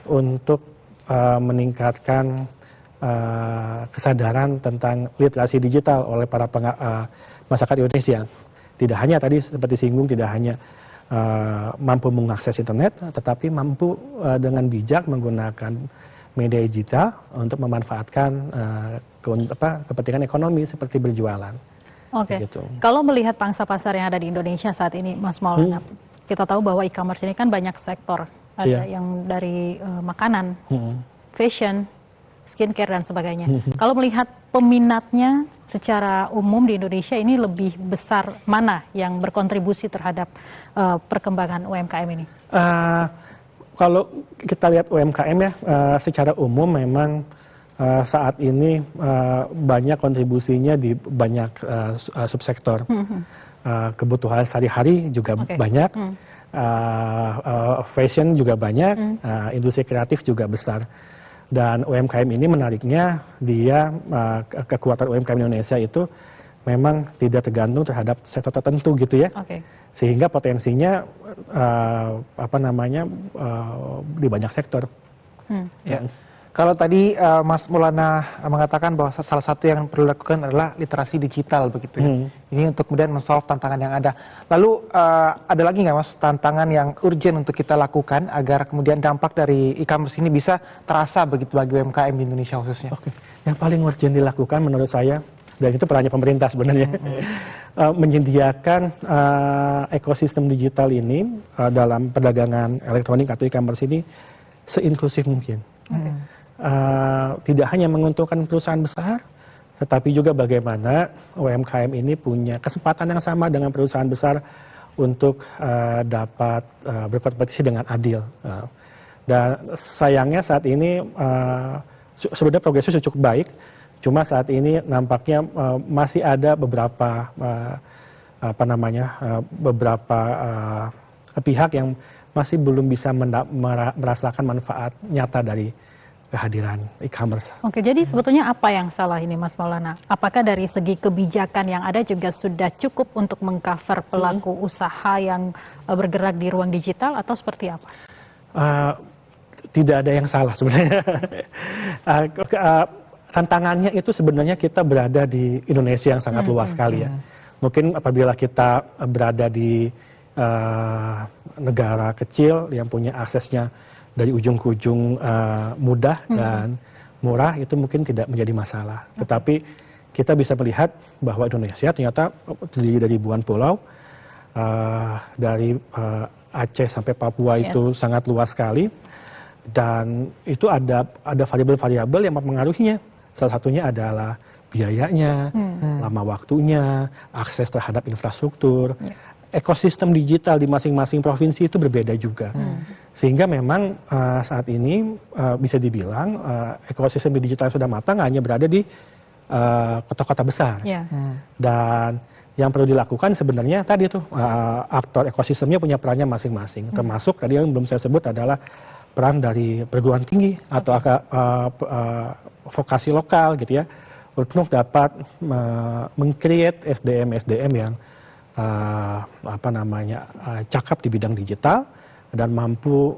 untuk meningkatkan kesadaran tentang literasi digital oleh para masyarakat Indonesia. Tidak hanya tadi seperti singgung, tidak hanya mampu mengakses internet, tetapi mampu dengan bijak menggunakan media digital untuk memanfaatkan kepentingan ekonomi seperti berjualan. Gitu. Kalau melihat pangsa pasar yang ada di Indonesia saat ini, Mas Maulana, kita tahu bahwa e-commerce ini kan banyak sektor. Ada yang dari makanan, fashion, skincare dan sebagainya. Kalau melihat peminatnya secara umum di Indonesia ini lebih besar mana yang berkontribusi terhadap perkembangan UMKM ini? Kalau kita lihat UMKM ya, secara umum memang saat ini banyak kontribusinya di banyak subsektor. Kebutuhan sehari-hari juga banyak, fashion juga banyak, industri kreatif juga besar. Dan UMKM ini menariknya, dia kekuatan UMKM Indonesia itu memang tidak tergantung terhadap sektor tertentu gitu ya. Sehingga potensinya di banyak sektor. Kalau tadi Mas Maulana mengatakan bahwa salah satu yang perlu dilakukan adalah literasi digital begitu ya. Ini untuk kemudian mensolve tantangan yang ada. Lalu ada lagi nggak Mas tantangan yang urgent untuk kita lakukan agar kemudian dampak dari e-commerce ini bisa terasa begitu bagi UMKM di Indonesia khususnya? Yang paling urgent dilakukan menurut saya, dan itu perannya pemerintah sebenarnya, menyediakan ekosistem digital ini dalam perdagangan elektronik atau e-commerce ini seinklusif mungkin. Tidak hanya menguntungkan perusahaan besar, tetapi juga bagaimana UMKM ini punya kesempatan yang sama dengan perusahaan besar untuk dapat berkompetisi dengan adil. Dan sayangnya saat ini sebenarnya progresnya cukup baik, cuma saat ini nampaknya masih ada beberapa pihak yang masih belum bisa merasakan manfaat nyata dari kehadiran e-commerce. Jadi sebetulnya apa yang salah ini Mas Maulana? Apakah dari segi kebijakan yang ada juga sudah cukup untuk mengcover pelaku usaha yang bergerak di ruang digital atau seperti apa? Tidak ada yang salah sebenarnya. Tantangannya itu sebenarnya kita berada di Indonesia yang sangat luas sekali ya. Mungkin apabila kita berada di negara kecil yang punya aksesnya dari ujung ke ujung mudah dan murah, itu mungkin tidak menjadi masalah. Tetapi kita bisa melihat bahwa Indonesia ternyata terdiri dari ribuan pulau, dari Aceh sampai Papua itu sangat luas sekali, dan itu ada variabel-variabel yang mempengaruhinya. Salah satunya adalah biayanya, lama waktunya, akses terhadap infrastruktur, ekosistem digital di masing-masing provinsi itu berbeda juga. Sehingga memang saat ini bisa dibilang ekosistem digital sudah matang hanya berada di kota-kota besar. Dan yang perlu dilakukan sebenarnya tadi tuh aktor ekosistemnya punya perannya masing-masing. Termasuk tadi yang belum saya sebut adalah peran dari perguruan tinggi atau vokasi lokal gitu ya, untuk dapat meng-create SDM yang cakap di bidang digital dan mampu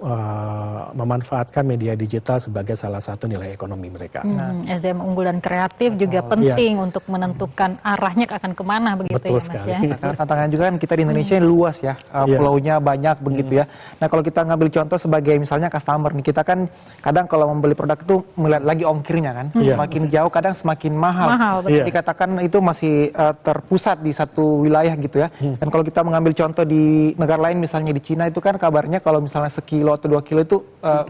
memanfaatkan media digital sebagai salah satu nilai ekonomi mereka. SDM unggul dan kreatif juga penting untuk menentukan arahnya akan kemana begitu. Betul ya Mas sekali. ya. Nah, tantangan juga kan kita di Indonesia luas ya, pulau-nya banyak begitu ya. Nah kalau kita ngambil contoh sebagai misalnya customer nih, kita kan kadang kalau membeli produk itu melihat lagi ongkirnya kan, semakin jauh kadang semakin mahal. Dikatakan itu masih terpusat di satu wilayah gitu ya. Dan kalau kita mengambil contoh di negara lain misalnya di Cina itu kan kabarnya kalau misalnya sekilo atau 2 kilo itu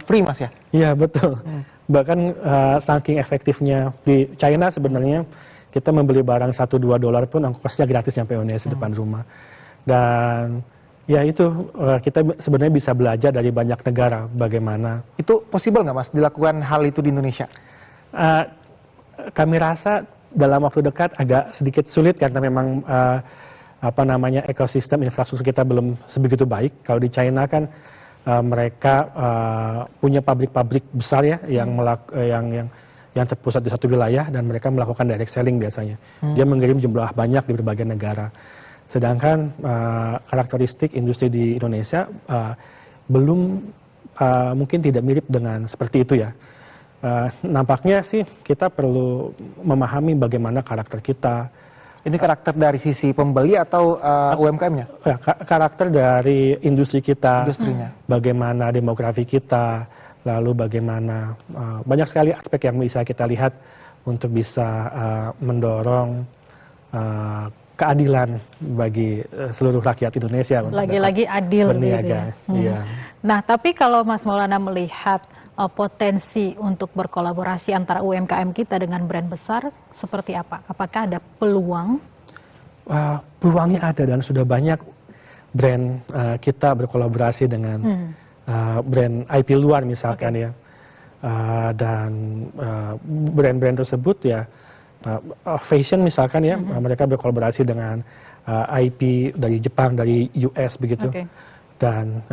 free Mas ya? Iya betul. Bahkan saking efektifnya di China sebenarnya kita membeli barang $1-2 pun ongkosnya gratis sampai Indonesia depan rumah. Dan ya itu kita sebenarnya bisa belajar dari banyak negara bagaimana. Itu possible nggak Mas dilakukan hal itu di Indonesia? Kami rasa dalam waktu dekat agak sedikit sulit karena memang ekosistem infrastruktur kita belum sebegitu baik. Kalau di China kan mereka punya pabrik-pabrik besar ya yang terpusat di satu wilayah dan mereka melakukan direct selling biasanya. Dia mengirim jumlah banyak di berbagai negara. Sedangkan karakteristik industri di Indonesia belum mungkin tidak mirip dengan seperti itu ya. Nampaknya sih kita perlu memahami bagaimana karakter kita. Ini karakter dari sisi pembeli atau UMKM-nya? Ya, karakter dari industri kita, industrinya. Bagaimana demografi kita, lalu bagaimana banyak sekali aspek yang bisa kita lihat untuk bisa mendorong keadilan bagi seluruh rakyat Indonesia. Lagi-lagi adil berniaga. Gitu ya. Nah, tapi kalau Mas Maulana melihat potensi untuk berkolaborasi antara UMKM kita dengan brand besar seperti apa? Apakah ada peluang? Peluangnya ada dan sudah banyak brand kita berkolaborasi dengan brand IP luar misalkan ya. Dan brand-brand tersebut ya fashion misalkan ya, mereka berkolaborasi dengan IP dari Jepang, dari US begitu. Dan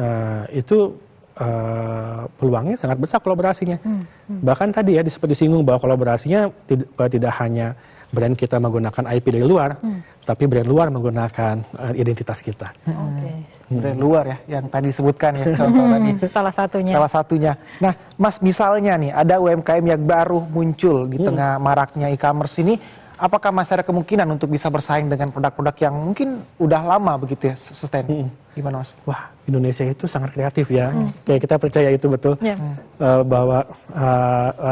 itu peluangnya sangat besar kolaborasinya. Bahkan tadi ya seperti disinggung bahwa kolaborasinya tidak hanya brand kita menggunakan IP dari luar, tapi brand luar menggunakan identitas kita. Brand luar ya, yang tadi disebutkan ya contoh tadi. Salah satunya. Nah, Mas misalnya nih ada UMKM yang baru muncul di tengah maraknya e-commerce ini, apakah masih ada kemungkinan untuk bisa bersaing dengan produk-produk yang mungkin udah lama begitu ya sustain? Gimana Mas? Wah, Indonesia itu sangat kreatif ya. Ya kita percaya itu betul. Bahwa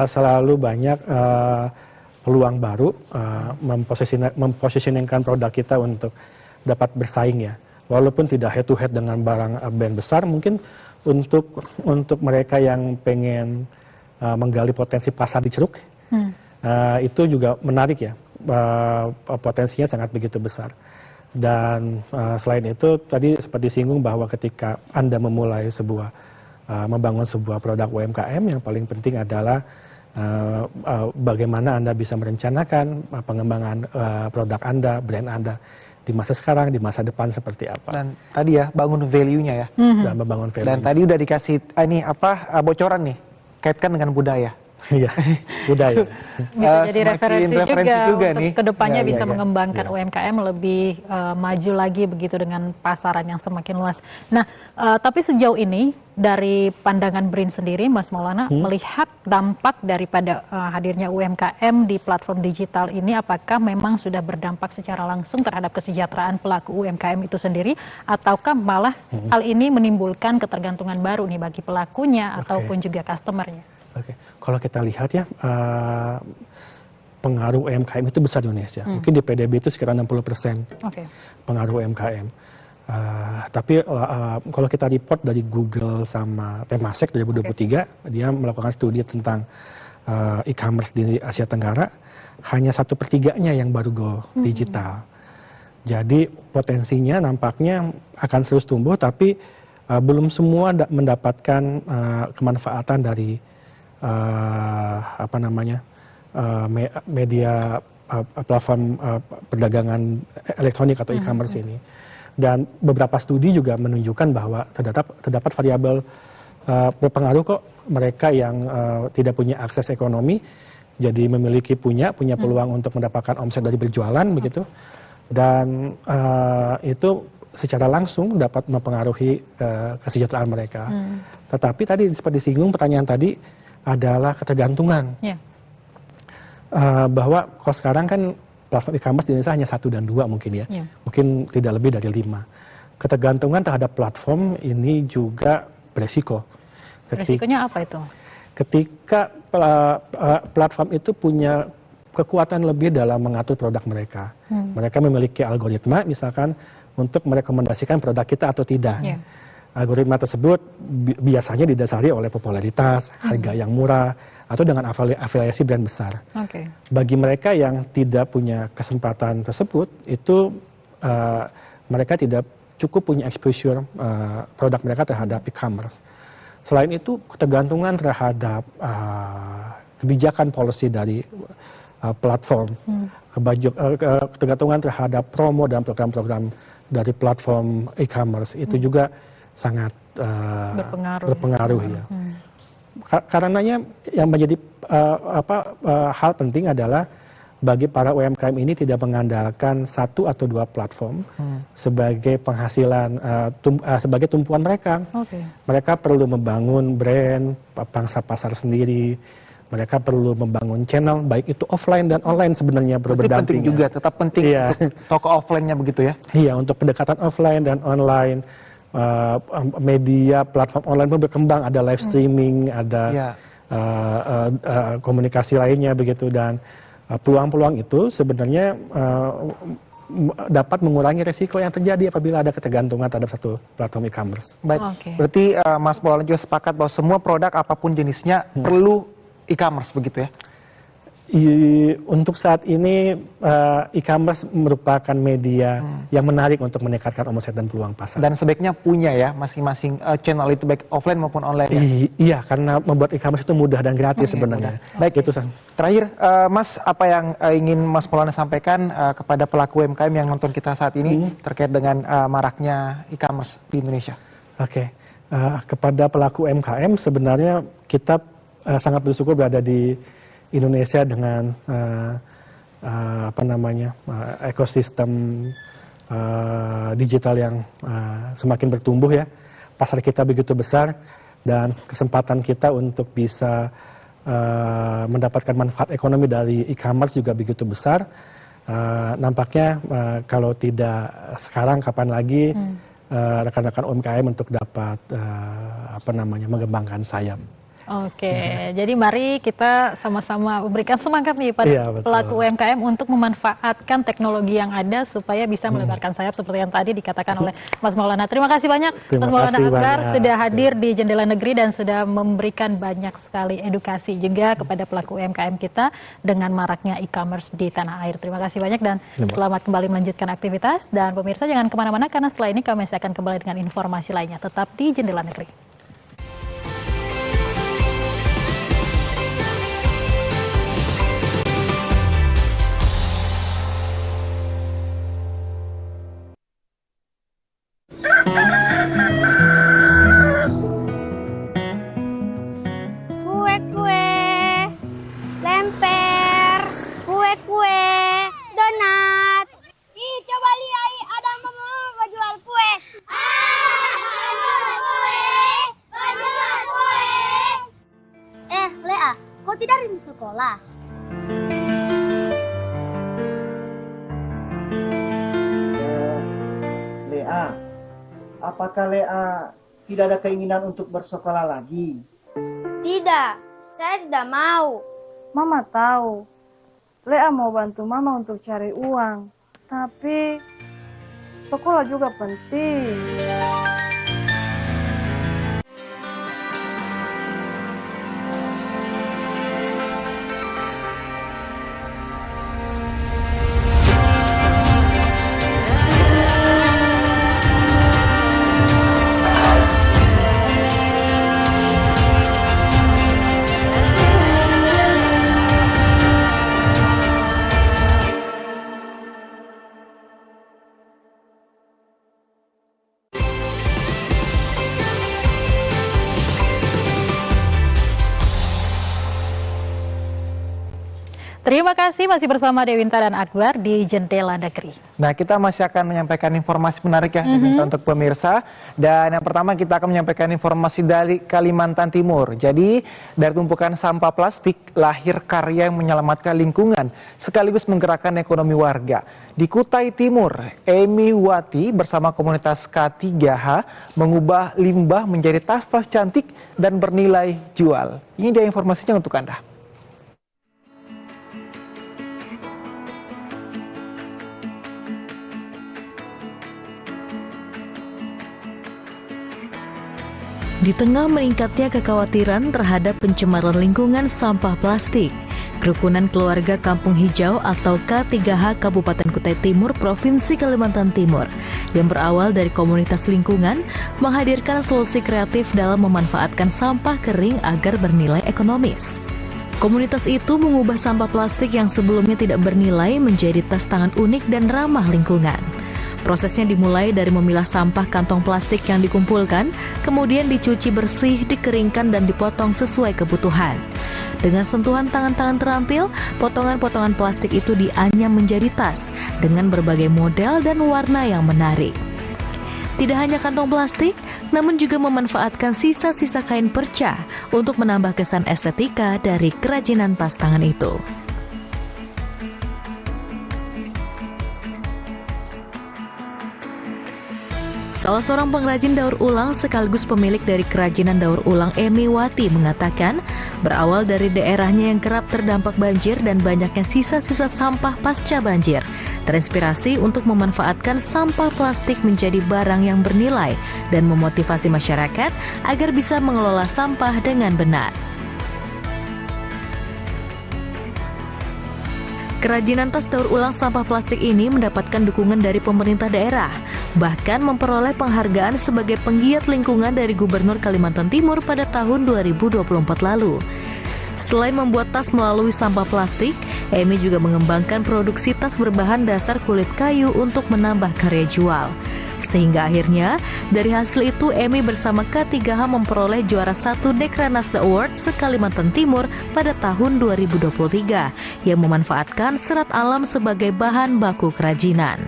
selalu banyak peluang baru mempositioningkan produk kita untuk dapat bersaing ya. Walaupun tidak head to head dengan barang brand besar, mungkin untuk mereka yang pengen menggali potensi pasar di ceruk, itu juga menarik ya. Potensinya sangat begitu besar. Dan selain itu tadi seperti disinggung bahwa ketika Anda memulai membangun sebuah produk UMKM, yang paling penting adalah bagaimana Anda bisa merencanakan pengembangan produk Anda, brand Anda di masa sekarang, di masa depan seperti apa. Dan tadi ya bangun value-nya ya. Dan membangun value. Dan tadi udah dikasih bocoran nih, kaitkan dengan budaya. Iya, budaya. Bisa jadi referensi juga nih. untuk kedepannya bisa mengembangkan UMKM lebih maju lagi begitu dengan pasaran yang semakin luas. Nah, tapi sejauh ini dari pandangan BRIN sendiri, Mas Maulana melihat dampak daripada hadirnya UMKM di platform digital ini, apakah memang sudah berdampak secara langsung terhadap kesejahteraan pelaku UMKM itu sendiri, ataukah malah hal ini menimbulkan ketergantungan baru nih bagi pelakunya ataupun juga customernya? Kalau kita lihat ya, pengaruh UMKM itu besar di Indonesia. Mungkin di PDB itu sekitar 60% pengaruh UMKM. Tapi kalau kita report dari Google sama Temasek 2023, dia melakukan studi tentang e-commerce di Asia Tenggara, hanya 1/3 yang baru go digital. Jadi potensinya nampaknya akan terus tumbuh, tapi belum semua mendapatkan kemanfaatan dari media platform perdagangan elektronik atau e-commerce ini. Dan beberapa studi juga menunjukkan bahwa terdapat variabel berpengaruh kok mereka yang tidak punya akses ekonomi, jadi punya peluang untuk mendapatkan omset dari berjualan begitu. Dan itu secara langsung dapat mempengaruhi kesejahteraan mereka. Tetapi tadi seperti disinggung pertanyaan tadi adalah ketergantungan. Bahwa kalau sekarang kan platform e-commerce di Indonesia hanya 1 dan 2 mungkin ya. Mungkin tidak lebih dari 5. Ketergantungan terhadap platform ini juga beresiko. Resikonya apa itu? Ketika platform itu punya kekuatan lebih dalam mengatur produk mereka. Mereka memiliki algoritma misalkan untuk merekomendasikan produk kita atau tidak. Algoritma tersebut biasanya didasari oleh popularitas, harga yang murah, atau dengan afiliasi brand besar. Bagi mereka yang tidak punya kesempatan tersebut, itu mereka tidak cukup punya exposure produk mereka terhadap e-commerce. Selain itu, ketergantungan terhadap kebijakan policy dari platform, ketergantungan terhadap promo dan program-program dari platform e-commerce itu juga sangat berpengaruh ya. Karenanya yang menjadi hal penting adalah bagi para UMKM ini tidak mengandalkan 1 atau 2 platform sebagai penghasilan, sebagai tumpuan mereka. Mereka perlu membangun brand, pangsa pasar sendiri. Mereka perlu membangun channel, baik itu offline dan online sebenarnya berdampingan. Penting juga, tetap penting untuk toko offline-nya begitu ya? Iya, untuk pendekatan offline dan online. Media platform online pun berkembang, ada live streaming, ada komunikasi lainnya begitu, dan peluang-peluang itu sebenarnya dapat mengurangi resiko yang terjadi apabila ada ketergantungan terhadap satu platform e-commerce. Baik, berarti Mas Maulana juga sepakat bahwa semua produk apapun jenisnya perlu e-commerce begitu ya? Untuk saat ini e-commerce merupakan media yang menarik untuk meningkatkan omset dan peluang pasar. Dan sebaiknya punya ya masing-masing channel itu baik offline maupun online ya? Iya, karena membuat e-commerce itu mudah dan gratis sebenarnya. Baik, itu terakhir Mas, apa yang ingin Mas Maulana sampaikan kepada pelaku UMKM yang nonton kita saat ini terkait dengan maraknya e-commerce di Indonesia? Kepada pelaku UMKM sebenarnya kita sangat bersyukur berada di Indonesia dengan ekosistem digital yang semakin bertumbuh ya. Pasar kita begitu besar dan kesempatan kita untuk bisa mendapatkan manfaat ekonomi dari e-commerce juga begitu besar. Nampaknya kalau tidak sekarang kapan lagi rekan-rekan UMKM untuk dapat mengembangkan sayap. Jadi mari kita sama-sama memberikan semangat nih pada pelaku UMKM untuk memanfaatkan teknologi yang ada supaya bisa melebarkan sayap seperti yang tadi dikatakan oleh Mas Maulana. Terima kasih banyak Mas Maulana Akbar sudah hadir di Jendela Negeri dan sudah memberikan banyak sekali edukasi juga kepada pelaku UMKM kita dengan maraknya e-commerce di tanah air. Terima kasih banyak dan selamat kembali melanjutkan aktivitas. Dan pemirsa jangan kemana-mana karena setelah ini kami akan kembali dengan informasi lainnya. Tetap di Jendela Negeri. Kue-kue, lemper, kue-kue, donat. Ih, coba lihat, ada mama jual kue. Jual kue. Lea, kau tidak rindu sekolah? Lea, apakah Lea tidak ada keinginan untuk bersekolah lagi? Tidak, saya tidak mau. Mama tahu, Lea mau bantu Mama untuk cari uang. Tapi, sekolah juga penting. Terima kasih masih bersama Dewinta dan Akbar di Jendela Negeri. Nah, kita masih akan menyampaikan informasi menarik ya Dewinta untuk pemirsa. Dan yang pertama kita akan menyampaikan informasi dari Kalimantan Timur. Jadi dari tumpukan sampah plastik lahir karya yang menyelamatkan lingkungan sekaligus menggerakkan ekonomi warga. Di Kutai Timur, Emi Wati bersama komunitas K3H mengubah limbah menjadi tas-tas cantik dan bernilai jual. Ini dia informasinya untuk Anda. Di tengah meningkatnya kekhawatiran terhadap pencemaran lingkungan sampah plastik, Kerukunan Keluarga Kampung Hijau atau K3H Kabupaten Kutai Timur Provinsi Kalimantan Timur yang berawal dari komunitas lingkungan menghadirkan solusi kreatif dalam memanfaatkan sampah kering agar bernilai ekonomis. Komunitas itu mengubah sampah plastik yang sebelumnya tidak bernilai menjadi tas tangan unik dan ramah lingkungan. Prosesnya dimulai dari memilah sampah kantong plastik yang dikumpulkan, kemudian dicuci bersih, dikeringkan dan dipotong sesuai kebutuhan. Dengan sentuhan tangan-tangan terampil, potongan-potongan plastik itu dianyam menjadi tas dengan berbagai model dan warna yang menarik. Tidak hanya kantong plastik, namun juga memanfaatkan sisa-sisa kain perca untuk menambah kesan estetika dari kerajinan tas tangan itu. Salah seorang pengrajin daur ulang sekaligus pemilik dari kerajinan daur ulang Emi Wati mengatakan, berawal dari daerahnya yang kerap terdampak banjir dan banyaknya sisa-sisa sampah pasca banjir, terinspirasi untuk memanfaatkan sampah plastik menjadi barang yang bernilai dan memotivasi masyarakat agar bisa mengelola sampah dengan benar. Kerajinan tas daur ulang sampah plastik ini mendapatkan dukungan dari pemerintah daerah, bahkan memperoleh penghargaan sebagai penggiat lingkungan dari Gubernur Kalimantan Timur pada tahun 2024 lalu. Selain membuat tas melalui sampah plastik, Emi juga mengembangkan produksi tas berbahan dasar kulit kayu untuk menambah karya jual. Sehingga akhirnya, dari hasil itu Emi bersama K3H memperoleh juara 1 Dekranasda Award se-Kalimantan Timur pada tahun 2023 yang memanfaatkan serat alam sebagai bahan baku kerajinan.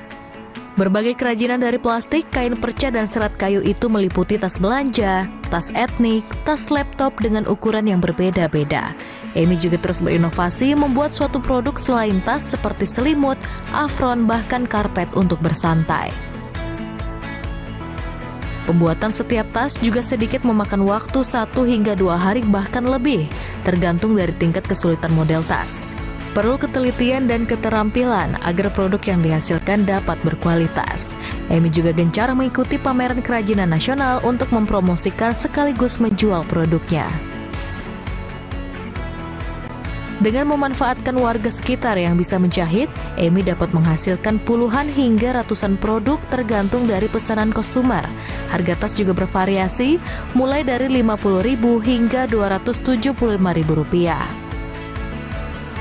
Berbagai kerajinan dari plastik, kain perca dan serat kayu itu meliputi tas belanja, tas etnik, tas laptop dengan ukuran yang berbeda-beda. Emi juga terus berinovasi membuat suatu produk selain tas seperti selimut, afron, bahkan karpet untuk bersantai. Pembuatan setiap tas juga sedikit memakan waktu 1 hingga 2 hari bahkan lebih, tergantung dari tingkat kesulitan model tas. Perlu ketelitian dan keterampilan agar produk yang dihasilkan dapat berkualitas. Emi juga gencar mengikuti pameran kerajinan nasional untuk mempromosikan sekaligus menjual produknya. Dengan memanfaatkan warga sekitar yang bisa menjahit, Emi dapat menghasilkan puluhan hingga ratusan produk tergantung dari pesanan kostumer. Harga tas juga bervariasi, mulai dari Rp50.000 hingga Rp275.000.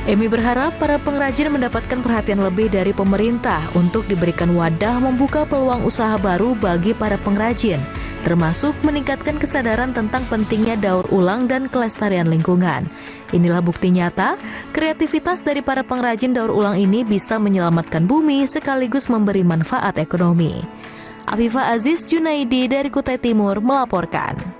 Emi berharap para pengrajin mendapatkan perhatian lebih dari pemerintah untuk diberikan wadah membuka peluang usaha baru bagi para pengrajin, termasuk meningkatkan kesadaran tentang pentingnya daur ulang dan kelestarian lingkungan. Inilah bukti nyata, kreativitas dari para pengrajin daur ulang ini bisa menyelamatkan bumi sekaligus memberi manfaat ekonomi. Afifah Aziz Junaidi dari Kutai Timur melaporkan.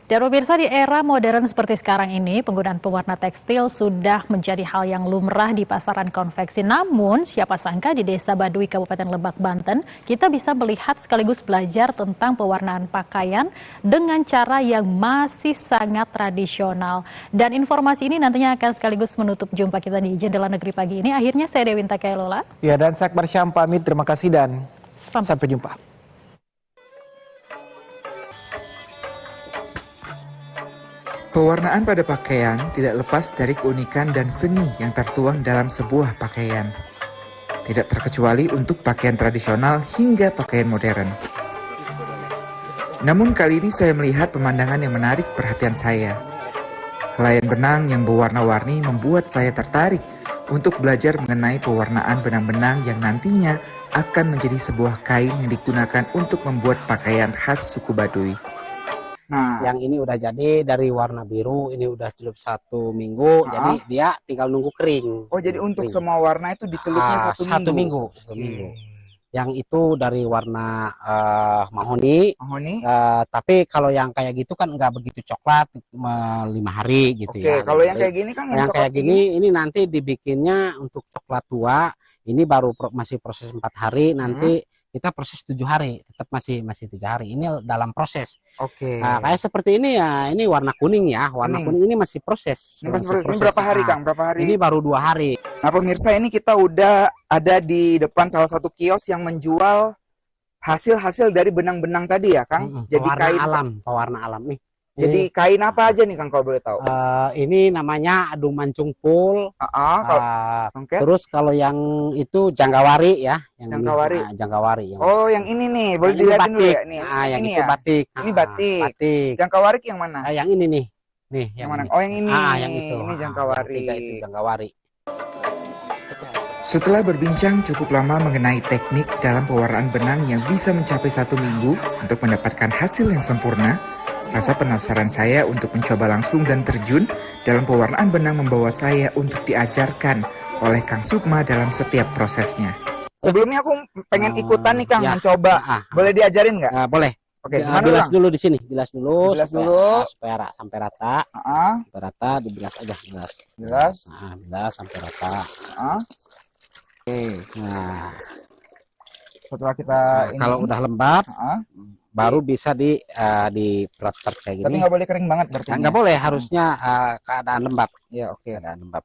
Dan pemirsa, di era modern seperti sekarang ini, penggunaan pewarna tekstil sudah menjadi hal yang lumrah di pasaran konveksi. Namun, siapa sangka di Desa Baduy, Kabupaten Lebak, Banten, kita bisa melihat sekaligus belajar tentang pewarnaan pakaian dengan cara yang masih sangat tradisional. Dan informasi ini nantinya akan sekaligus menutup jumpa kita di Jendela Negeri pagi ini. Akhirnya saya Dewinta Kailola. Ya, dan saya Akbar Syam pamit. Terima kasih dan sampai jumpa. Pewarnaan pada pakaian tidak lepas dari keunikan dan seni yang tertuang dalam sebuah pakaian. Tidak terkecuali untuk pakaian tradisional hingga pakaian modern. Namun kali ini saya melihat pemandangan yang menarik perhatian saya. Helaian benang yang berwarna-warni membuat saya tertarik untuk belajar mengenai pewarnaan benang-benang yang nantinya akan menjadi sebuah kain yang digunakan untuk membuat pakaian khas suku Baduy. Nah, yang ini udah jadi dari warna biru, ini udah celup 1 minggu, jadi dia tinggal nunggu kering. Oh, jadi untuk semua warna itu dicelupnya 1 minggu? 1 minggu. Yang itu dari warna mahoni. Tapi kalau yang kayak gitu kan nggak begitu coklat, 5 hari gitu ya. Oke, kalau yang kayak gini kan yang kayak gini, ini nanti dibikinnya untuk coklat tua, ini baru masih proses 4 hari, nanti kita proses 7 hari, tetap masih 3 hari. Ini dalam proses. Nah, kayak seperti ini ya, ini warna kuning ya, warna kuning ini masih proses. Ini berapa hari, Kang? Berapa hari? Ini baru 2 hari. Nah, pemirsa, ini kita udah ada di depan salah satu kios yang menjual hasil-hasil dari benang-benang tadi ya, Kang? Jadi pewarna alam nih. Jadi kain apa aja nih, Kang, kalau boleh tahu? Ini namanya adu mancung pul. Terus kalau yang itu janggawari ya. Janggawari. Janggawari. Oh, yang ini nih, boleh dilihatin dulu ya? Nih, yang ini itu ya? batik. Ini batik. Janggawari yang mana? Yang ini nih. Nih, yang mana? Oh, yang ini. Yang itu. Ini janggawari. Itu janggawari. Setelah berbincang cukup lama mengenai teknik dalam pewarnaan benang yang bisa mencapai 1 minggu untuk mendapatkan hasil yang sempurna, rasa penasaran saya untuk mencoba langsung dan terjun dalam pewarnaan benang membawa saya untuk diajarkan oleh Kang Sukma dalam setiap prosesnya. Sebelumnya aku pengen ikutan nih, Kang, mencoba. Boleh diajarin nggak? Boleh. Oke, bilas dulu di sini, bilas dulu supaya sampai rata. Sampai rata, dibilas aja, bilas. Bilas sampai rata. Nah, setelah kita kalau udah lembab, baru bisa di perat-perat kayak gini. Tapi nggak boleh kering banget berarti? Nggak boleh, harusnya keadaan lembab. Ya, oke. Keadaan lembab.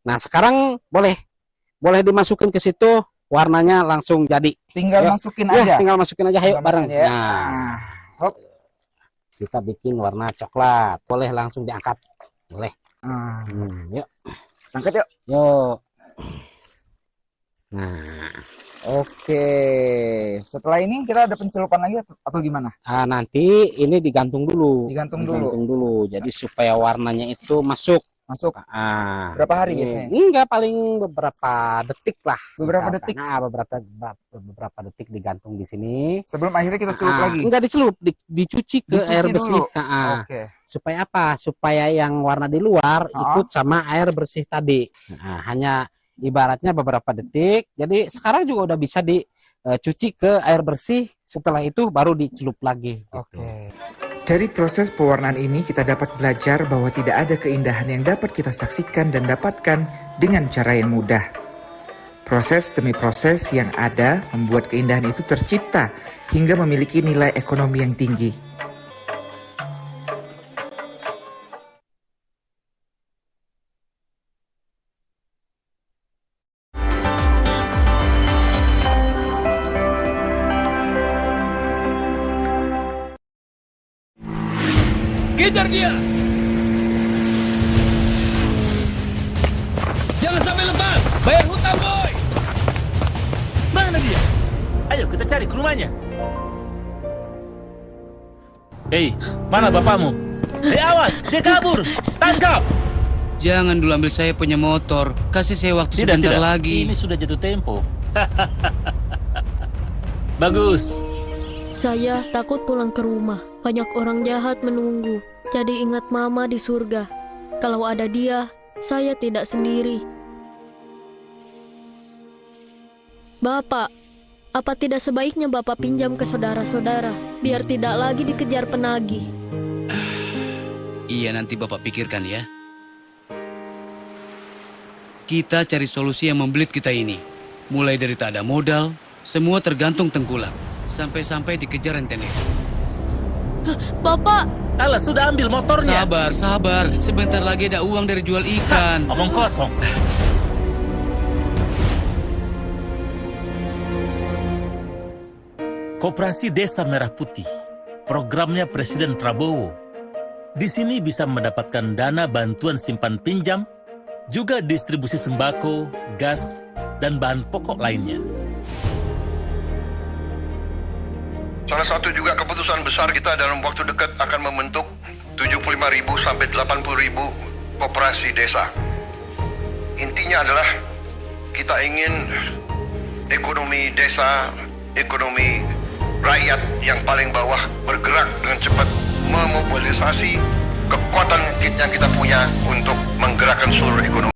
Nah, sekarang boleh dimasukin ke situ, warnanya langsung jadi. Tinggal masukin aja? Tinggal masukin aja, ayo bareng. Ya. Nah, kita bikin warna coklat. Boleh langsung diangkat. Boleh. Yuk. Angkat yuk. Yuk. Nah, oke. Setelah ini kita ada pencelupan lagi atau gimana? Nanti ini digantung dulu. Digantung dulu. Jadi supaya warnanya itu masuk. Berapa hari biasanya? Enggak, paling beberapa detik lah. Beberapa detik? Nah, beberapa detik digantung di sini. Sebelum akhirnya kita celup lagi? Enggak dicelup, dicuci ke air bersih. Supaya apa? Supaya yang warna di luar ikut sama air bersih tadi. Hanya ibaratnya beberapa detik. Jadi sekarang juga udah bisa dicuci ke air bersih. Setelah itu baru dicelup lagi. Dari proses pewarnaan ini kita dapat belajar bahwa tidak ada keindahan yang dapat kita saksikan dan dapatkan dengan cara yang mudah. Proses demi proses yang ada membuat keindahan itu tercipta hingga memiliki nilai ekonomi yang tinggi. Kejar dia! Jangan sampai lepas! Bayar hutang, boy! Mana dia? Ayo kita cari ke rumahnya. Hei, mana bapakmu? Hei, awas! Dia kabur! Tangkap! Jangan dulu ambil saya punya motor. Kasih saya waktu sebentar lagi. Ini sudah jatuh tempo. Bagus. Saya takut pulang ke rumah. Banyak orang jahat menunggu. Jadi ingat mama di surga. Kalau ada dia, saya tidak sendiri. Bapak, apa tidak sebaiknya Bapak pinjam ke saudara-saudara, biar tidak lagi dikejar penagih? Iya, nanti Bapak pikirkan ya. Kita cari solusi yang membelit kita ini. Mulai dari tak ada modal, semua tergantung tengkulak. Sampai-sampai dikejar rentenir. Bapak! Alah, sudah ambil motornya. Sabar. Sebentar lagi ada uang dari jual ikan. Omong kosong. Koperasi Desa Merah Putih. Programnya Presiden Prabowo. Di sini bisa mendapatkan dana bantuan simpan pinjam, juga distribusi sembako, gas, dan bahan pokok lainnya. Salah satu juga keputusan besar kita dalam waktu dekat akan membentuk 75.000 sampai 80.000 koperasi desa. Intinya adalah kita ingin ekonomi desa, ekonomi rakyat yang paling bawah bergerak dengan cepat memobilisasi kekuatan yang kita punya untuk menggerakkan seluruh ekonomi.